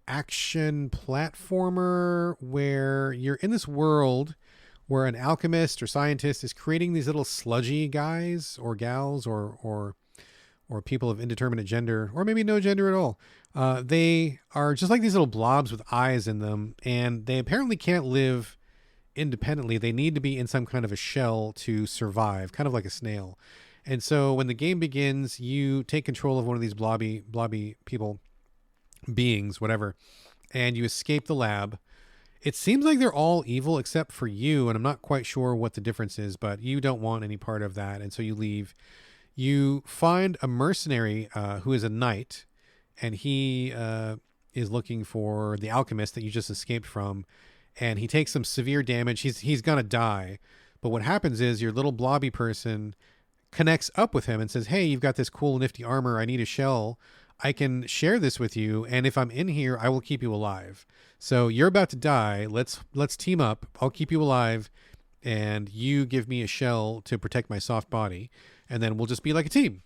action platformer where you're in this world where an alchemist or scientist is creating these little sludgy guys or gals or people of indeterminate gender, or maybe no gender at all. They are just like these little blobs with eyes in them, and they apparently can't live independently. They need to be in some kind of a shell to survive, kind of like a snail. And so when the game begins, you take control of one of these blobby people, beings, whatever, and you escape the lab. It seems like they're all evil except for you, and I'm not quite sure what the difference is, but you don't want any part of that, and so you leave. You find a mercenary who is a knight, and he is looking for the alchemist that you just escaped from, and he takes some severe damage. He's gonna die, but what happens is your little blobby person connects up with him and says, hey, you've got this cool nifty armor. I need a shell. I can share this with you, and if I'm in here, I will keep you alive. So you're about to die. Let's team up. I'll keep you alive, and you give me a shell to protect my soft body, and then we'll just be like a team.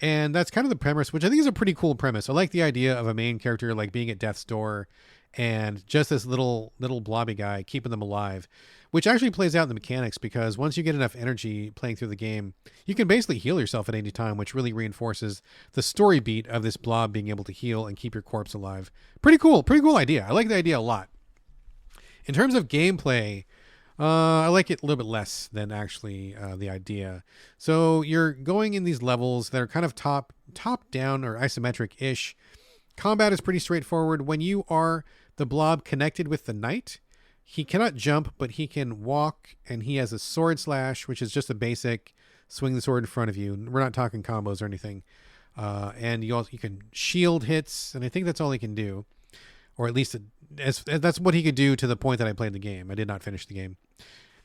And that's kind of the premise, which I think is a pretty cool premise. I like the idea of a main character like being at death's door and just this little blobby guy keeping them alive, which actually plays out in the mechanics, because once you get enough energy playing through the game, you can basically heal yourself at any time, which really reinforces the story beat of this blob being able to heal and keep your corpse alive. Pretty cool idea. I like the idea a lot. In terms of gameplay, I like it a little bit less than actually the idea. So you're going in these levels that are kind of top down or isometric-ish. Combat is pretty straightforward. When you are the blob connected with the knight, he cannot jump, but he can walk, and he has a sword slash, which is just a basic swing the sword in front of you. We're not talking combos or anything. And you can shield hits, and I think that's all he can do. Or at least that's what he could do to the point that I played the game. I did not finish the game.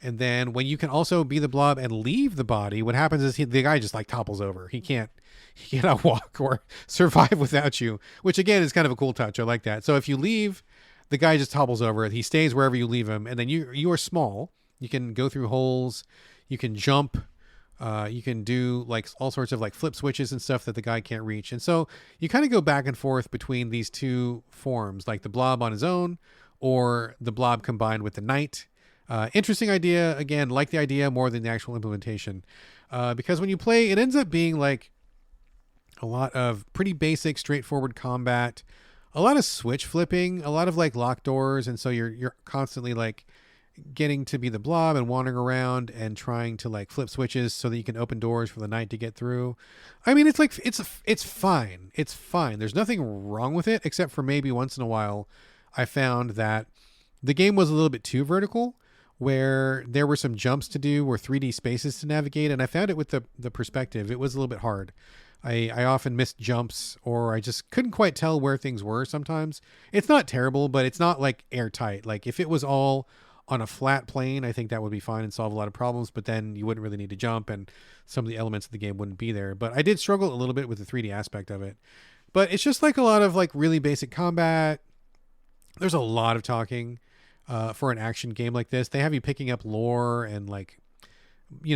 And then when you can also be the blob and leave the body, what happens is the guy just like topples over. He cannot walk or survive without you, which again is kind of a cool touch. I like that. So if you leave, the guy just topples over. He stays wherever you leave him. And then you are small. You can go through holes. You can jump. You can do like all sorts of like flip switches and stuff that the guy can't reach. And so you kind of go back and forth between these two forms, like the blob on his own or the blob combined with the knight. Interesting idea. Again, like the idea more than the actual implementation. Because when you play, it ends up being like a lot of pretty basic, straightforward combat, a lot of switch flipping, a lot of like locked doors. And so you're constantly like getting to be the blob and wandering around and trying to like flip switches so that you can open doors for the knight to get through. I mean, it's like, it's fine. It's fine. There's nothing wrong with it, except for maybe once in a while, I found that the game was a little bit too vertical, where there were some jumps to do or 3D spaces to navigate. And I found it with the perspective, it was a little bit hard. I often missed jumps, or I just couldn't quite tell where things were sometimes. It's not terrible, but it's not like airtight. Like if it was all on a flat plane, I think that would be fine and solve a lot of problems, but then you wouldn't really need to jump and some of the elements of the game wouldn't be there. But I did struggle a little bit with the 3D aspect of it. But it's just like a lot of like really basic combat. There's a lot of talking for an action game like this. They have you picking up lore and like,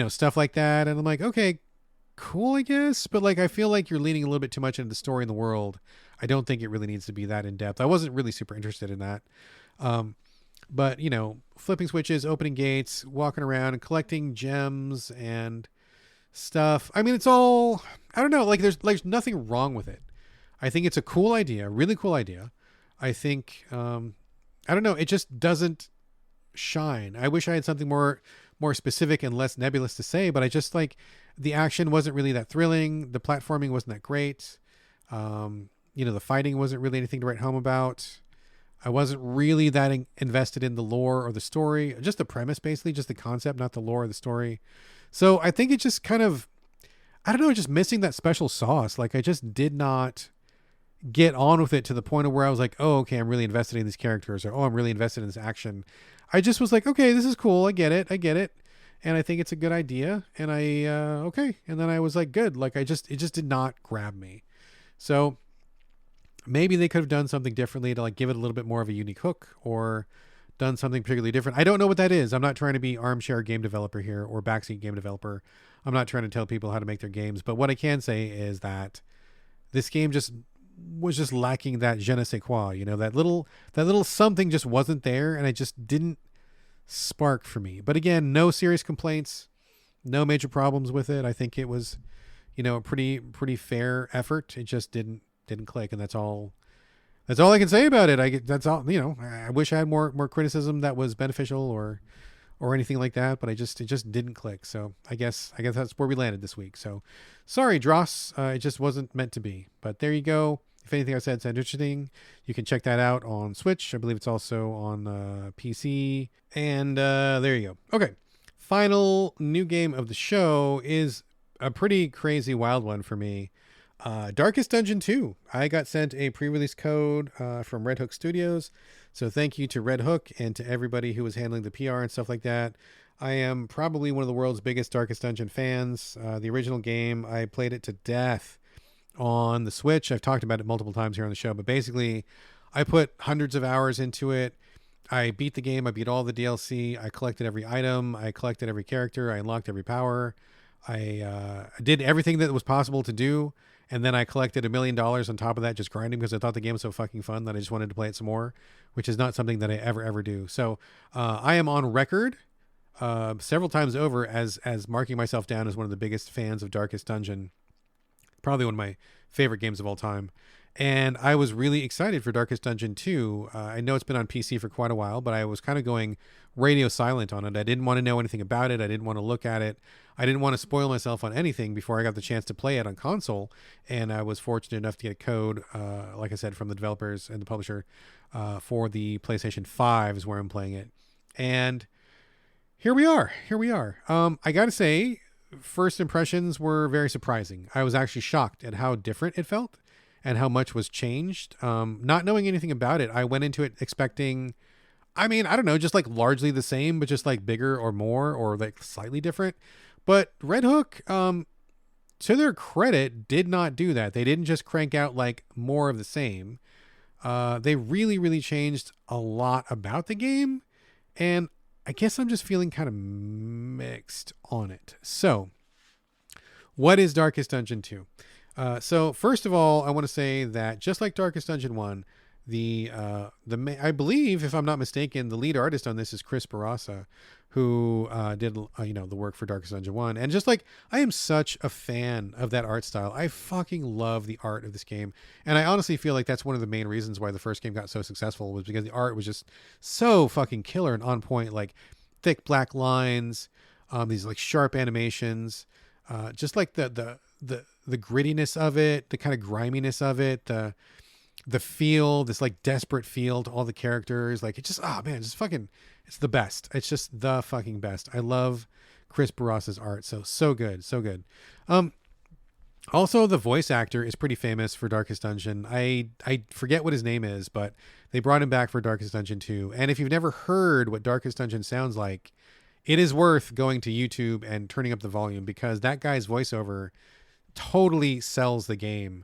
stuff like that. And I'm like, okay, cool, I guess. But like, I feel like you're leaning a little bit too much into the story in the world. I don't think it really needs to be that in depth. I wasn't really super interested in that. But flipping switches, opening gates, walking around and collecting gems and stuff. I mean, it's all, I don't know, like there's nothing wrong with it. I think it's a cool idea, really cool idea. I think, I don't know, it just doesn't shine. I wish I had something more specific and less nebulous to say, but I just like the action wasn't really that thrilling. The platforming wasn't that great. The fighting wasn't really anything to write home about. I wasn't really that invested in the lore or the story, just the premise, basically, just the concept, not the lore or the story. So I think it just kind of, I don't know, just missing that special sauce. Like I just did not get on with it to the point of where I was like, oh, okay, I'm really invested in these characters, or, oh, I'm really invested in this action. I just was like, okay, this is cool. I get it. And I think it's a good idea. And okay. And then I was like, good. Like it just did not grab me. So maybe they could have done something differently to like give it a little bit more of a unique hook, or done something particularly different. I don't know what that is. I'm not trying to be armchair game developer here or backseat game developer. I'm not trying to tell people how to make their games, but what I can say is that this game was just lacking that je ne sais quoi, that little something just wasn't there, and it just didn't spark for me. But again, no serious complaints, no major problems with it. I think it was, a pretty fair effort. It just didn't click, and that's all I can say about it. That's all, I wish I had more criticism that was beneficial or anything like that, but it just didn't click. So I guess that's where we landed this week. So sorry, Dros. It just wasn't meant to be, but there you go. If anything I said sounded interesting, you can check that out on Switch. I believe it's also on PC, and there you go. Okay. Final new game of the show is a pretty crazy wild one for me. Darkest Dungeon 2. I got sent a pre-release code from Red Hook Studios. So thank you to Red Hook and to everybody who was handling the PR and stuff like that. I am probably one of the world's biggest Darkest Dungeon fans. The original game, I played it to death on the Switch. I've talked about it multiple times here on the show, but basically I put hundreds of hours into it. I beat the game. I beat all the DLC. I collected every item. I collected every character. I unlocked every power. I did everything that was possible to do. And then I collected $1 million on top of that, just grinding, because I thought the game was so fucking fun that I just wanted to play it some more, which is not something that I ever do. So I am on record several times over as marking myself down as one of the biggest fans of Darkest Dungeon. Probably one of my favorite games of all time. And I was really excited for Darkest Dungeon 2. I know it's been on PC for quite a while, but I was kind of going radio silent on it. I didn't want to know anything about it. I didn't want to look at it. I didn't want to spoil myself on anything before I got the chance to play it on console. And I was fortunate enough to get a code, like I said, from the developers and the publisher for the PlayStation 5 is where I'm playing it. And here we are. I got to say, first impressions were very surprising. I was actually shocked at how different it felt and how much was changed. Not knowing anything about it, I went into it expecting, I don't know, just like largely the same, but just like bigger or more or like slightly different. But Red Hook, to their credit, did not do that. They didn't just crank out like more of the same. They really, really changed a lot about the game. And I guess I'm just feeling kind of mixed on it. So what is Darkest Dungeon 2? So first of all, I want to say that just like Darkest Dungeon 1, I believe, if I'm not mistaken, the lead artist on this is Chris Barassa, who did the work for Darkest Dungeon 1. And just like, I am such a fan of that art style. I fucking love the art of this game. And I honestly feel like that's one of the main reasons why the first game got so successful, was because the art was just so fucking killer and on point. Like thick black lines, these like sharp animations, just like the grittiness of it, the kind of griminess of it, the feel, this like desperate feel to all the characters. Like it just, oh man, it's the best. It's just the fucking best. I love Chris Barras's art. So good. So good. Also, the voice actor is pretty famous for Darkest Dungeon. I forget what his name is, but they brought him back for Darkest Dungeon 2. And if you've never heard what Darkest Dungeon sounds like, it is worth going to YouTube and turning up the volume, because that guy's voiceover totally sells the game.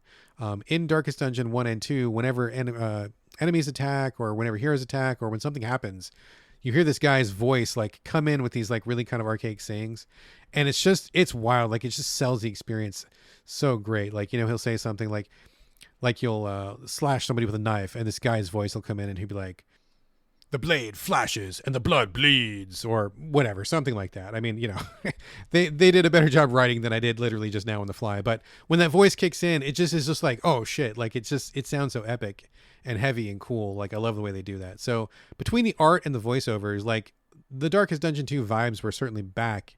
In Darkest Dungeon 1 and 2, whenever enemies attack, or whenever heroes attack, or when something happens, you hear this guy's voice like come in with these like really kind of archaic sayings, and it's wild. Like it just sells the experience so great. Like, you know, he'll say something like you'll slash somebody with a knife, and this guy's voice will come in and he'll be like, the blade flashes and the blood bleeds, or whatever, something like that. I mean, you know, they did a better job writing than I did literally just now on the fly. But when that voice kicks in, it just is just like, oh shit. Like it sounds so epic and heavy and cool. Like I love the way they do that. So between the art and the voiceovers, like the Darkest Dungeon 2 vibes were certainly back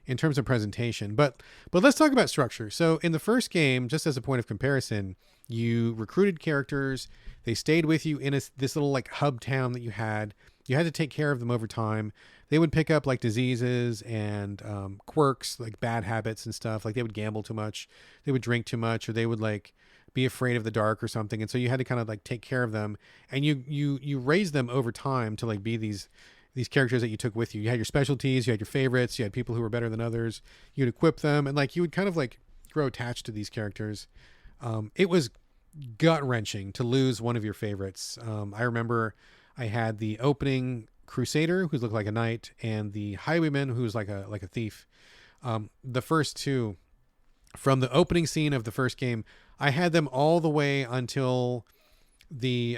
in terms of presentation. But let's talk about structure. So in the first game, just as a point of comparison, you recruited characters. They stayed with you in this little like hub town that you had. You had to take care of them over time. They would pick up like diseases and quirks, like bad habits and stuff. Like they would gamble too much, they would drink too much, or they would like be afraid of the dark or something. And so you had to kind of like take care of them, and you raise them over time to like be these characters that you took with you. You had your specialties, you had your favorites, you had people who were better than others. You'd equip them, and like you would kind of like grow attached to these characters. It was gut-wrenching to lose one of your favorites. I remember I had the opening crusader who looked like a knight, and the highwayman who was like a thief. The first two, from the opening scene of the first game, I had them all the way until the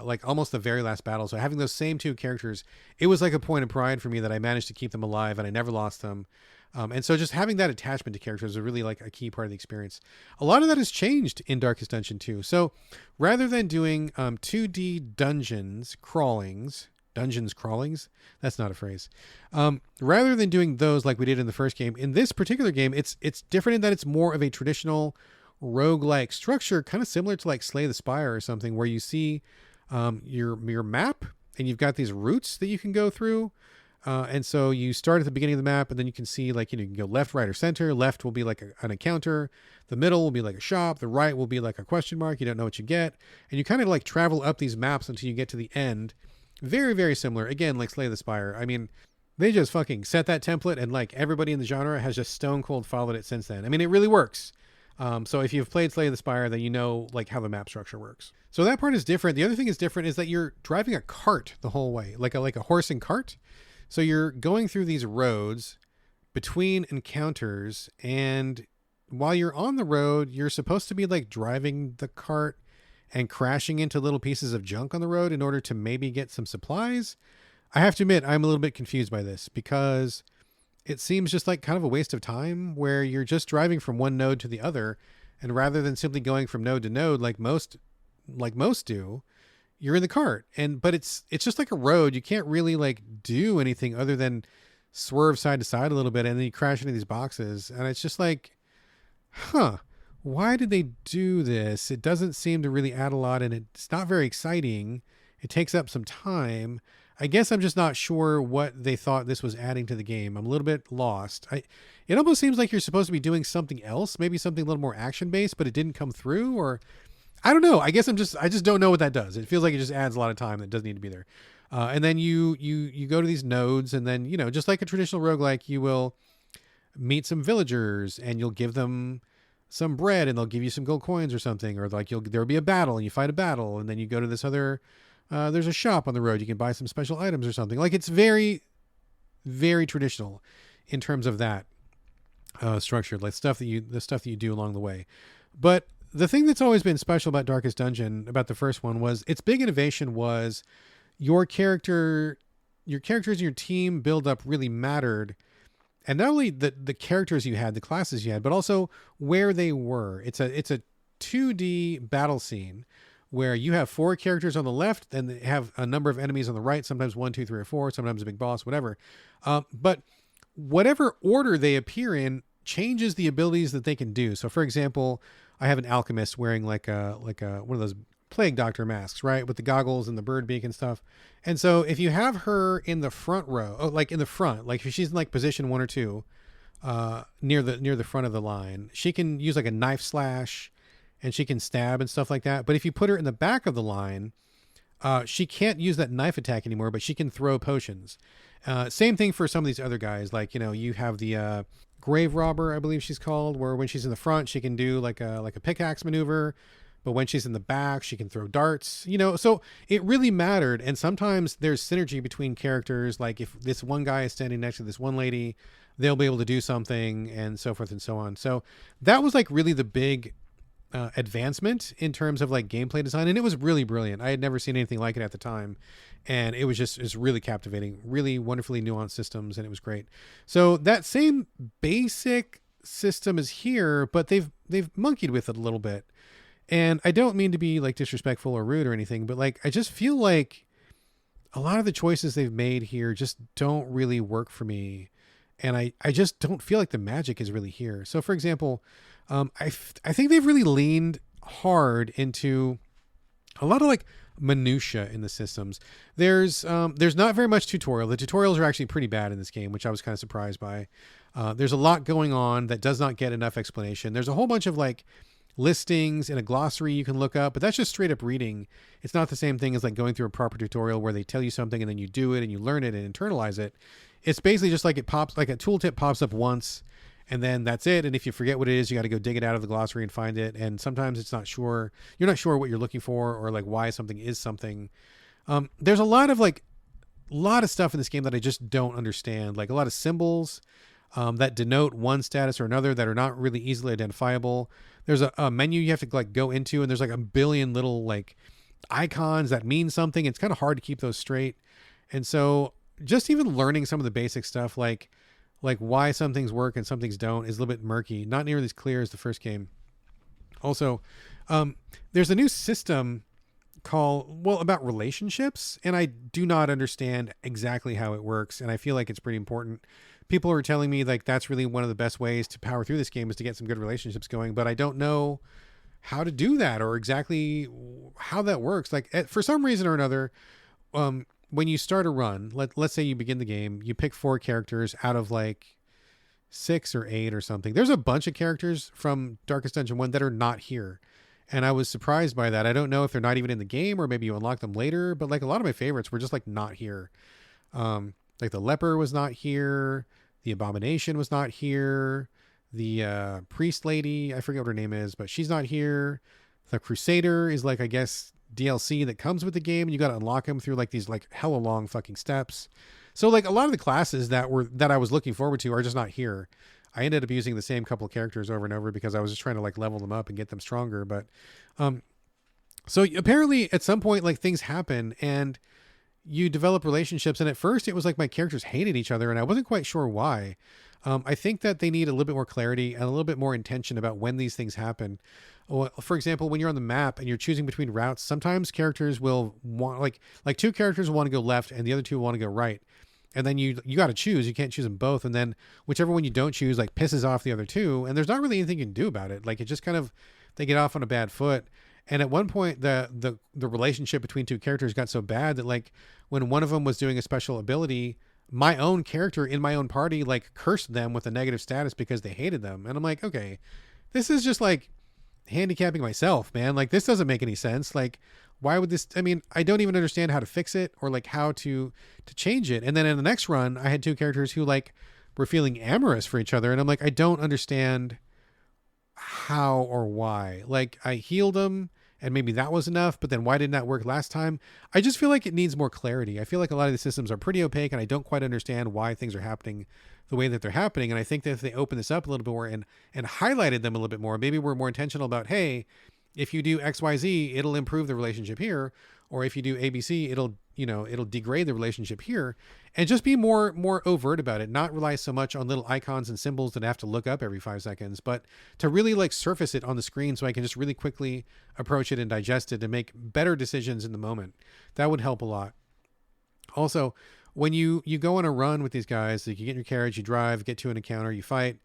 like almost the very last battle. So having those same two characters, it was like a point of pride for me that I managed to keep them alive and I never lost them. And so just having that attachment to characters is really like a key part of the experience. A lot of that has changed in Darkest Dungeon 2. So rather than doing 2D dungeons crawlings, that's not a phrase. Rather than doing those like we did in the first game, in this particular game, it's different in that it's more of a traditional roguelike structure, kind of similar to like Slay the Spire or something, where you see your map, and you've got these routes that you can go through. And so you start at the beginning of the map, and then you can see like, you know, you can go left, right, or center. Left will be like an encounter. The middle will be like a shop. The right will be like a question mark. You don't know what you get. And you kind of like travel up these maps until you get to the end. Very, very similar. Again, like Slay the Spire. I mean, they just fucking set that template, and like everybody in the genre has just stone cold followed it since then. I mean, it really works. So if you've played Slay the Spire, then you know like how the map structure works. So that part is different. The other thing is different is that you're driving a cart the whole way, like a horse and cart. So you're going through these roads between encounters, and while you're on the road, you're supposed to be like driving the cart and crashing into little pieces of junk on the road in order to maybe get some supplies. I have to admit, I'm a little bit confused by this, because it seems just like kind of a waste of time, where you're just driving from one node to the other, and rather than simply going from node to node like most do, you're in the cart. But it's just like a road. You can't really like do anything other than swerve side to side a little bit, and then you crash into these boxes, and it's just like, why did they do this? It doesn't seem to really add a lot, and it's not very exciting. It takes up some time. I guess I'm just not sure what they thought this was adding to the game. I'm a little bit lost. It almost seems like you're supposed to be doing something else, maybe something a little more action based, but it didn't come through, or I don't know. I guess I just don't know what that does. It feels like it just adds a lot of time that doesn't need to be there. And then you go to these nodes, and then, you know, just like a traditional roguelike, you will meet some villagers, and you'll give them some bread, and they'll give you some gold coins or something, or like there'll be a battle, and you fight a battle, and then you go to this other, there's a shop on the road. You can buy some special items or something. Like it's very, very traditional in terms of that structure, like the stuff that you do along the way. But the thing that's always been special about Darkest Dungeon, about the first one, was its big innovation was your characters and your team build up really mattered. And not only the characters you had, the classes you had, but also where they were. It's a 2D battle scene where you have 4 characters on the left, and they have a number of enemies on the right, sometimes 1, 2, 3, or 4, sometimes a big boss, whatever. But whatever order they appear in changes the abilities that they can do. So for example, I have an alchemist wearing like a one of those plague doctor masks, right? With the goggles and the bird beak and stuff. And so if you have her in the front row, like in the front, like if she's in like position 1 or 2, near the front of the line, she can use like a knife slash and she can stab and stuff like that. But if you put her in the back of the line, she can't use that knife attack anymore, but she can throw potions. Same thing for some of these other guys. Like, you have the grave robber, I believe she's called, where when she's in the front, she can do like a pickaxe maneuver. But when she's in the back, she can throw darts, so it really mattered. And sometimes there's synergy between characters. Like if this one guy is standing next to this one lady, they'll be able to do something and so forth and so on. So that was like really the big advancement in terms of like gameplay design. And it was really brilliant. I had never seen anything like it at the time. And it was it's really captivating, really wonderfully nuanced systems. And it was great. So that same basic system is here, but they've monkeyed with it a little bit. And I don't mean to be like disrespectful or rude or anything, but like, I just feel like a lot of the choices they've made here just don't really work for me. And I just don't feel like the magic is really here. So for example, I think they've really leaned hard into a lot of like minutia in the systems. There's not very much tutorial. The tutorials are actually pretty bad in this game, which I was kind of surprised by. There's a lot going on that does not get enough explanation. There's a whole bunch of like listings in a glossary you can look up, but that's just straight up reading. It's not the same thing as like going through a proper tutorial where they tell you something and then you do it and you learn it and internalize it. It's basically just like it pops, like a tooltip pops up once and then that's it. And if you forget what it is, you got to go dig it out of the glossary and find it. And sometimes you're not sure what you're looking for or like why something is something. There's a lot of stuff in this game that I just don't understand. Like a lot of symbols that denote one status or another that are not really easily identifiable. There's a menu you have to like go into, and there's like a billion little like icons that mean something. It's kind of hard to keep those straight. And so just even learning some of the basic stuff, like why some things work and some things don't, is a little bit murky. Not nearly as clear as the first game. Also, there's a new system about relationships, and I do not understand exactly how it works. And I feel like it's pretty important. People are telling me like that's really one of the best ways to power through this game is to get some good relationships going, but I don't know how to do that or exactly how that works. Like for some reason or another, when you start a run, let's say you begin the game, you pick 4 characters out of like 6 or 8 or something. There's a bunch of characters from Darkest Dungeon 1 that are not here. And I was surprised by that. I don't know if they're not even in the game or maybe you unlock them later, but like a lot of my favorites were just like not here. Like the leper was not here. The abomination was not here. The priest lady, I forget what her name is, but she's not here. The crusader is like, I guess, DLC that comes with the game. And you got to unlock him through like these like hella long fucking steps. So like a lot of the classes that I was looking forward to are just not here. I ended up using the same couple of characters over and over because I was just trying to like level them up and get them stronger. But so apparently at some point like things happen and you develop relationships. And at first it was like my characters hated each other and I wasn't quite sure why. I think that they need a little bit more clarity and a little bit more intention about when these things happen. For example, when you're on the map and you're choosing between routes, sometimes characters will want like 2 characters will want to go left and the other 2 want to go right. And then you got to choose. You can't choose them both. And then whichever one you don't choose like pisses off the other 2. And there's not really anything you can do about it. Like it just kind of, they get off on a bad foot. And at one point the relationship between 2 characters got so bad that like when one of them was doing a special ability, my own character in my own party like cursed them with a negative status because they hated them. And I'm like, okay, this is just like handicapping myself, man. Like this doesn't make any sense. Like why would this, I mean, I don't even understand how to fix it or like how to change it. And then in the next run, I had 2 characters who like were feeling amorous for each other. And I'm like, I don't understand how or why. Like I healed them and maybe that was enough, but then why didn't that work last time? I just feel like it needs more clarity. I feel like a lot of the systems are pretty opaque and I don't quite understand why things are happening the way that they're happening. And I think that if they open this up a little bit more and highlighted them a little bit more, maybe we're more intentional about, hey, if you do XYZ, it'll improve the relationship here. Or if you do ABC, it'll degrade the relationship here, and just be more overt about it. Not rely so much on little icons and symbols that I have to look up every 5 seconds, but to really like surface it on the screen so I can just really quickly approach it and digest it and make better decisions in the moment. That would help a lot. Also, when you go on a run with these guys, like you get in your carriage, you drive, get to an encounter, you fight.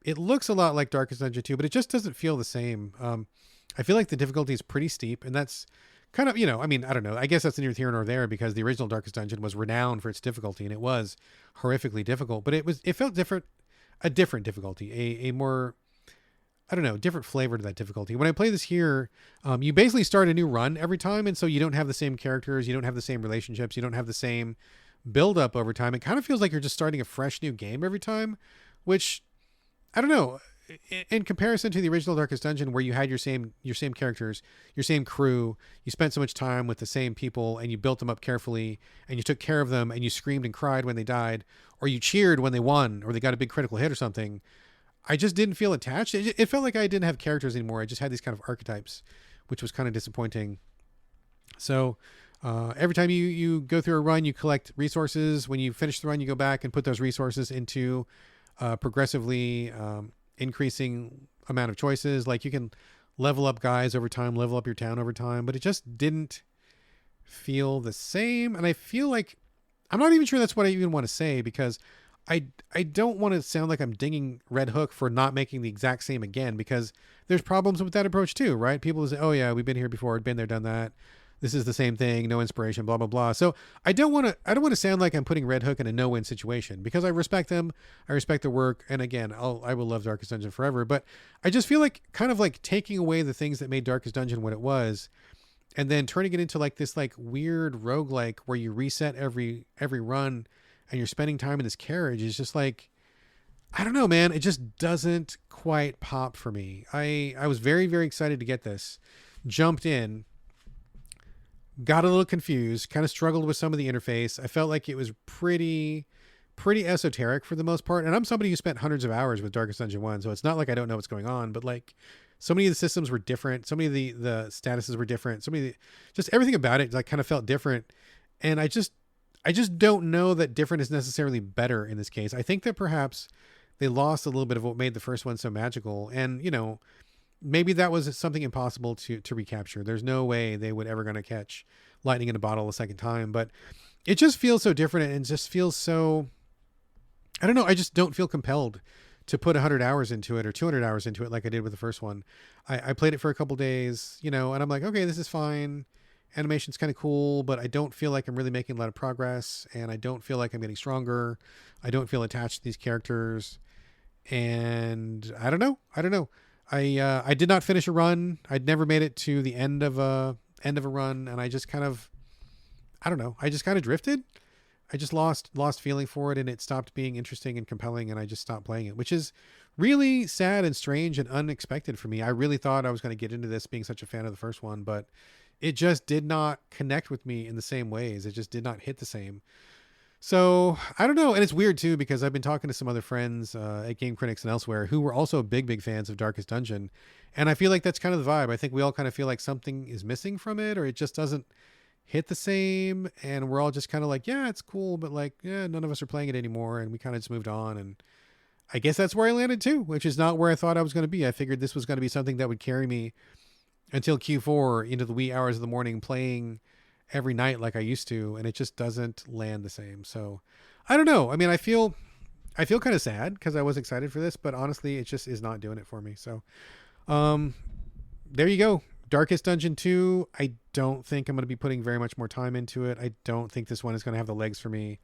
It looks a lot like Darkest Dungeon 2, but it just doesn't feel the same. I feel like the difficulty is pretty steep, and that's kind of, I mean, I don't know. I guess that's neither here nor there because the original Darkest Dungeon was renowned for its difficulty, and it was horrifically difficult. But it felt different, a different difficulty, a more, I don't know, different flavor to that difficulty. When I play this here, you basically start a new run every time, and so you don't have the same characters, you don't have the same relationships, you don't have the same build up over time. It kind of feels like you're just starting a fresh new game every time, which I don't know. In comparison to the original Darkest Dungeon, where you had your same characters, your same crew, you spent so much time with the same people, and you built them up carefully, and you took care of them, and you screamed and cried when they died, or you cheered when they won, or they got a big critical hit or something. I just didn't feel attached. It felt like I didn't have characters anymore. I just had these kind of archetypes, which was kind of disappointing. So every time you go through a run, you collect resources. When you finish the run, you go back and put those resources into progressively increasing amount of choices. Like you can level up guys over time, level up your town over time, but it just didn't feel the same. And I feel like I'm not even sure that's what I even want to say, because I don't want to sound like I'm dinging Red Hook for not making the exact same again, because there's problems with that approach too, right? People say, oh yeah, we've been here before, been there, done that. This is the same thing, no inspiration, blah, blah, blah. So I don't want to sound like I'm putting Red Hook in a no-win situation, because I respect them. I respect their work. And again, I will love Darkest Dungeon forever, but I just feel like kind of like taking away the things that made Darkest Dungeon what it was, and then turning it into like this like weird roguelike where you reset every run and you're spending time in this carriage is just like, I don't know, man. It just doesn't quite pop for me. I was very, very excited to get this, jumped in, got a little confused, kind of struggled with some of the interface. I felt like it was pretty esoteric for the most part. And I'm somebody who spent hundreds of hours with Darkest Dungeon 1, so it's not like I don't know what's going on, but like so many of the systems were different. So many of the statuses were different. So many of just everything about it like kind of felt different. And I just don't know that different is necessarily better in this case. I think that perhaps they lost a little bit of what made the first one so magical. And, maybe that was something impossible to recapture. There's no way they would ever going to catch lightning in a bottle a second time, but it just feels so different and just feels so, I don't know. I just don't feel compelled to put 100 hours into it or 200 hours into it like I did with the first one. I played it for a couple days, and I'm like, okay, this is fine. Animation's kind of cool, but I don't feel like I'm really making a lot of progress, and I don't feel like I'm getting stronger. I don't feel attached to these characters, and I don't know. I did not finish a run. I'd never made it to the end of a run, and I just kind of, I don't know. I just kind of drifted. I just lost feeling for it, and it stopped being interesting and compelling, and I just stopped playing it, which is really sad and strange and unexpected for me. I really thought I was going to get into this being such a fan of the first one, but it just did not connect with me in the same ways. It just did not hit the same. So I don't know. And it's weird too, because I've been talking to some other friends at Game Critics and elsewhere who were also big fans of Darkest Dungeon. And I feel like that's kind of the vibe. I think we all kind of feel like something is missing from it, or it just doesn't hit the same. And we're all just kind of like, yeah, it's cool, but like, yeah, none of us are playing it anymore. And we kind of just moved on. And I guess that's where I landed too, which is not where I thought I was going to be. I figured this was going to be something that would carry me until Q4 into the wee hours of the morning, playing every night like I used to, and it just doesn't land the same. So I don't know. I mean, I feel kind of sad because I was excited for this, but honestly, it just is not doing it for me. So there you go. Darkest Dungeon 2. I don't think I'm going to be putting very much more time into it. I don't think this one is going to have the legs for me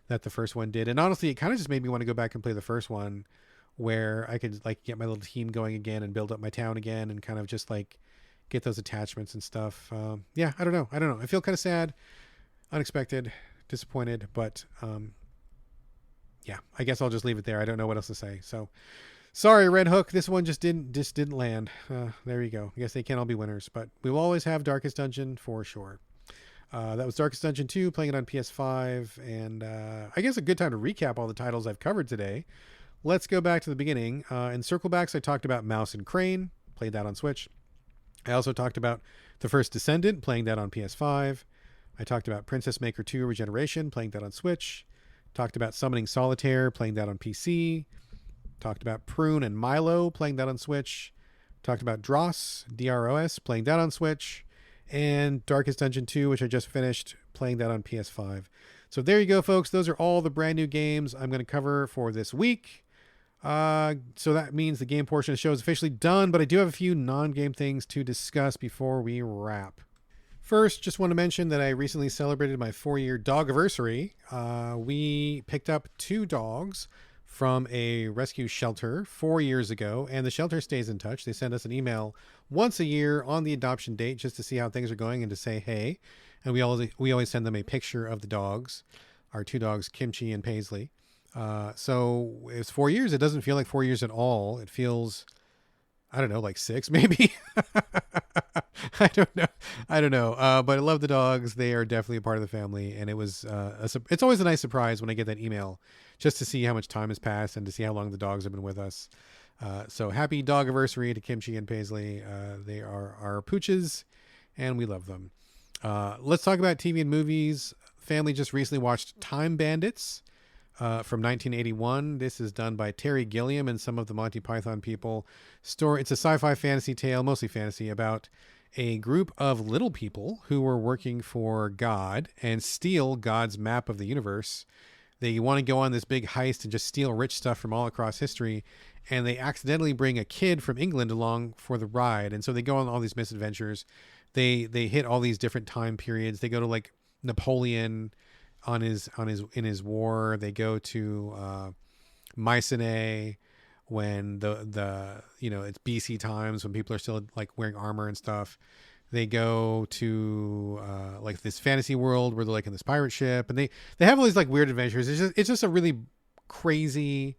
that the first one did. And honestly, it kind of just made me want to go back and play the first one, where I could like get my little team going again and build up my town again and kind of just like get those attachments and stuff. Yeah, I don't know. I feel kind of sad, unexpected, disappointed, but yeah, I guess I'll just leave it there. I don't know what else to say. So sorry, Red Hook. This one just didn't land. There you go. I guess they can't all be winners, but we will always have Darkest Dungeon for sure. That was Darkest Dungeon 2, playing it on PS5, and I guess a good time to recap all the titles I've covered today. Let's go back to the beginning. In Circle Backs, I talked about Mouse and Crane, played that on Switch. I also talked about the first Descendant, playing that on PS5. I talked about Princess Maker 2 Regeneration, playing that on Switch. Talked about Summoning Solitaire, playing that on PC. Talked about Prune and Milo, playing that on Switch. Talked about Dros, Dros, playing that on Switch. And Darkest Dungeon 2, which I just finished, playing that on PS5. So there you go, folks. Those are all the brand new games I'm going to cover for this week. So that means the game portion of the show is officially done, but I do have a few non-game things to discuss before we wrap. First, just want to mention that I recently celebrated my 4-year dog anniversary. We picked up 2 dogs from a rescue shelter 4 years ago, and the shelter stays in touch. They send us an email once a year on the adoption date just to see how things are going and to say hey. And we always send them a picture of the dogs, our 2 dogs, Kimchi and Paisley. So it's 4 years. It doesn't feel like 4 years at all. It feels, I don't know, like 6 maybe. I don't know. But I love the dogs. They are definitely a part of the family. And it was, it's always a nice surprise when I get that email just to see how much time has passed and to see how long the dogs have been with us. So happy dog anniversary to Kimchi and Paisley. They are our pooches and we love them. Let's talk about TV and movies. Family just recently watched Time Bandits. From 1981. This is done by Terry Gilliam and some of the Monty Python people. It's a sci-fi fantasy tale, mostly fantasy, about a group of little people who were working for God and steal God's map of the universe. They want to go on this big heist and just steal rich stuff from all across history, and they accidentally bring a kid from England along for the ride. And so they go on all these misadventures. They hit all these different time periods. They go to like Napoleon in his war. They go to Mycenae when the it's BC times when people are still like wearing armor and stuff. They go to like this fantasy world where they're like in this pirate ship, and they have all these like weird adventures. It's just a really crazy,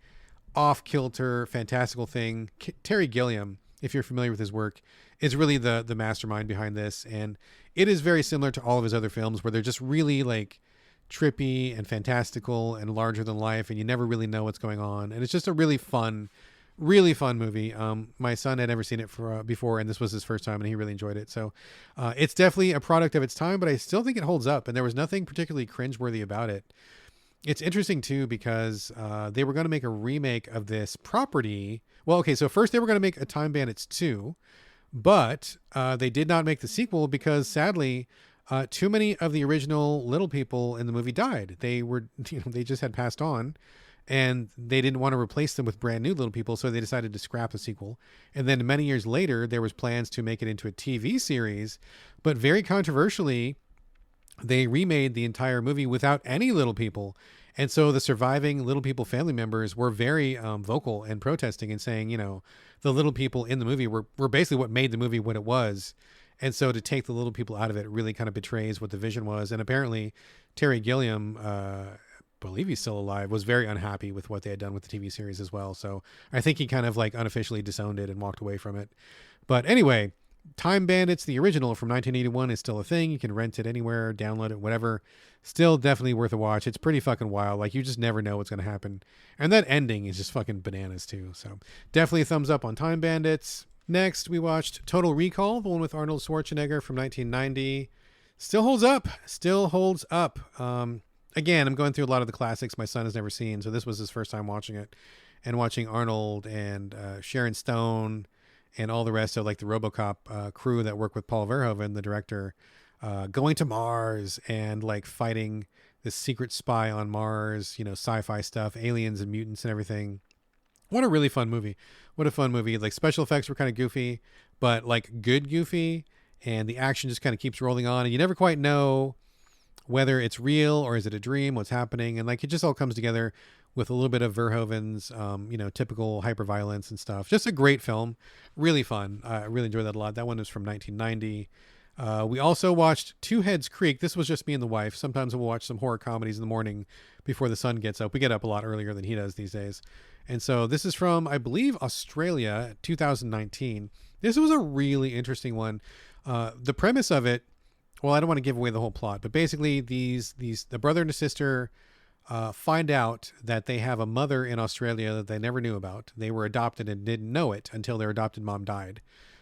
off kilter, fantastical thing. Terry Gilliam, if you're familiar with his work, is really the mastermind behind this, and it is very similar to all of his other films where they're just really like trippy and fantastical and larger than life, and you never really know what's going on. And it's just a really fun movie. My son had never seen it before, and this was his first time, and he really enjoyed it. So it's definitely a product of its time, but I still think it holds up, and there was nothing particularly cringeworthy about it. It's interesting too because they were going to make a remake of this property. Well, okay, so first they were going to make a Time Bandits 2, but they did not make the sequel because sadly too many of the original little people in the movie died. They just had passed on, and they didn't want to replace them with brand new little people, so they decided to scrap the sequel. And then many years later, there was plans to make it into a TV series, but very controversially, they remade the entire movie without any little people. And so the surviving little people family members were very vocal and protesting and saying, the little people in the movie were basically what made the movie what it was. And so to take the little people out of it really kind of betrays what the vision was. And apparently Terry Gilliam, believe he's still alive, was very unhappy with what they had done with the TV series as well. So I think he kind of like unofficially disowned it and walked away from it. But anyway, Time Bandits, the original from 1981, is still a thing. You can rent it anywhere, download it, whatever. Still definitely worth a watch. It's pretty fucking wild. Like, you just never know what's going to happen. And that ending is just fucking bananas too. So definitely a thumbs up on Time Bandits. Next, we watched Total Recall, the one with Arnold Schwarzenegger from 1990. Still holds up. Again, I'm going through a lot of the classics my son has never seen, so this was his first time watching it. And watching Arnold and Sharon Stone and all the rest of like the RoboCop crew that work with Paul Verhoeven, the director, going to Mars and like fighting this secret spy on Mars, sci-fi stuff, aliens and mutants and everything. What a really fun movie. What a fun movie. Like, special effects were kind of goofy, but like good goofy, and the action just kind of keeps rolling on, and you never quite know whether it's real or is it a dream, what's happening. And like, it just all comes together with a little bit of Verhoeven's, typical hyperviolence and stuff. Just a great film. Really fun. I really enjoyed that a lot. That one is from 1990. We also watched Two Heads Creek. This was just me and the wife. Sometimes we'll watch some horror comedies in the morning before the sun gets up. We get up a lot earlier than he does these days. And so this is from, I believe, Australia, 2019. This was a really interesting one. The premise of it, well, I don't want to give away the whole plot, but basically the brother and the sister find out that they have a mother in Australia that they never knew about. They were adopted and didn't know it until their adopted mom died.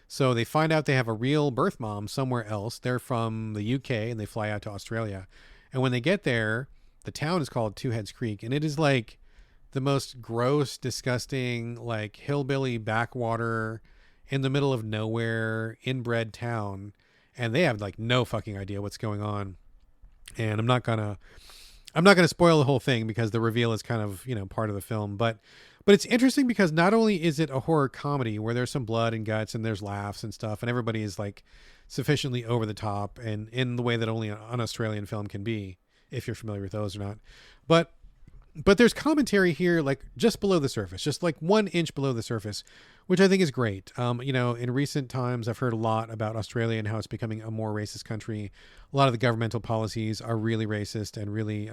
So they find out they have a real birth mom somewhere else. They're from the UK and they fly out to Australia. And when they get there, the town is called Two Heads Creek, and it is like the most gross, disgusting, like hillbilly backwater in the middle of nowhere, inbred town. And they have like no fucking idea what's going on. And I'm not gonna spoil the whole thing because the reveal is kind of, part of the film. But But it's interesting because not only is it a horror comedy where there's some blood and guts and there's laughs and stuff, and everybody is like sufficiently over the top and in the way that only an Australian film can be, if you're familiar with those or not. But there's commentary here, like just below the surface, just like 1 inch below the surface, which I think is great. In recent times, I've heard a lot about Australia and how it's becoming a more racist country. A lot of the governmental policies are really racist and really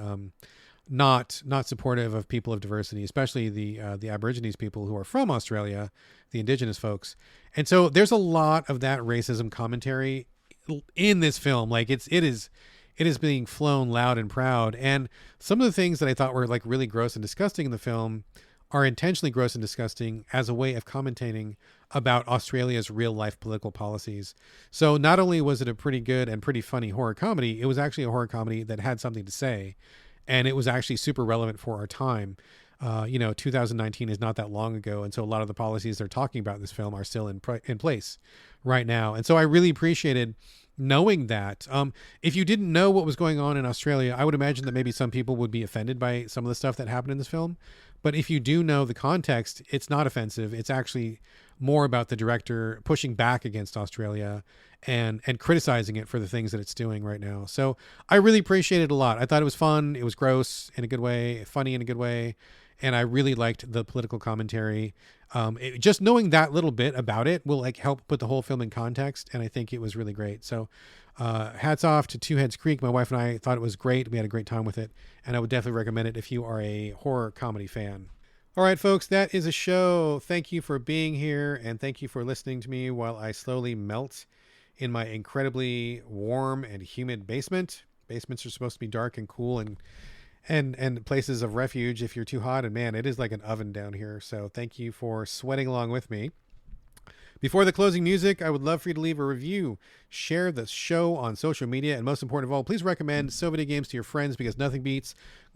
not supportive of people of diversity, especially the Aborigines people who are from Australia, the Indigenous folks. And so there's a lot of that racism commentary in this film. Like it is being flown loud and proud. And some of the things that I thought were like really gross and disgusting in the film are intentionally gross and disgusting as a way of commentating about Australia's real life political policies. So not only was it a pretty good and pretty funny horror comedy, it was actually a horror comedy that had something to say. And it was actually super relevant for our time. 2019 is not that long ago. And so a lot of the policies they're talking about in this film are still in place right now. And so I really appreciated knowing that. If you didn't know what was going on in Australia, I would imagine that maybe some people would be offended by some of the stuff that happened in this film. But if you do know the context, it's not offensive. It's actually more about the director pushing back against Australia and criticizing it for the things that it's doing right now. So I really appreciate it a lot. I thought it was fun. It was gross in a good way, funny in a good way. And I really liked the political commentary. Just knowing that little bit about it will like help put the whole film in context. And I think it was really great. So hats off to Two Heads Creek. My wife and I thought it was great. We had a great time with it. And I would definitely recommend it if you are a horror comedy fan. All right, folks, that is a show. Thank you for being here. And thank you for listening to me while I slowly melt in my incredibly warm and humid basement. Basements are supposed to be dark and cool and places of refuge if you're too hot. And man, it is like an oven down here. So thank you for sweating along with me. Before the closing music, I would love for you to leave a review, share the show on social media, and most important of all, please recommend So Videogames to your friends because nothing beats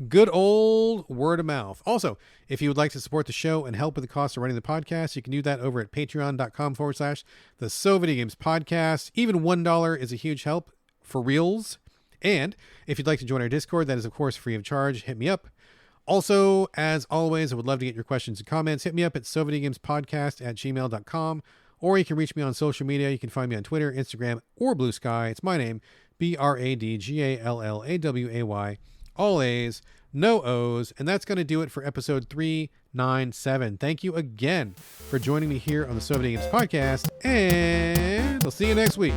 good old word of mouth. Also, if you would like to support the show and help with the cost of running the podcast, you can do that over at patreon.com/the So Videogames podcast. Even $1 is a huge help for reals. And if you'd like to join our Discord, that is, of course, free of charge. Hit me up. Also, as always, I would love to get your questions and comments. Hit me up at sovideogamespodcast@gmail.com, or you can reach me on social media. You can find me on Twitter, Instagram, or Blue Sky. It's my name, BRADGALLAWAY. All A's, no O's. And that's going to do it for episode 397. Thank you again for joining me here on the So Videogames podcast, and I'll see you next week.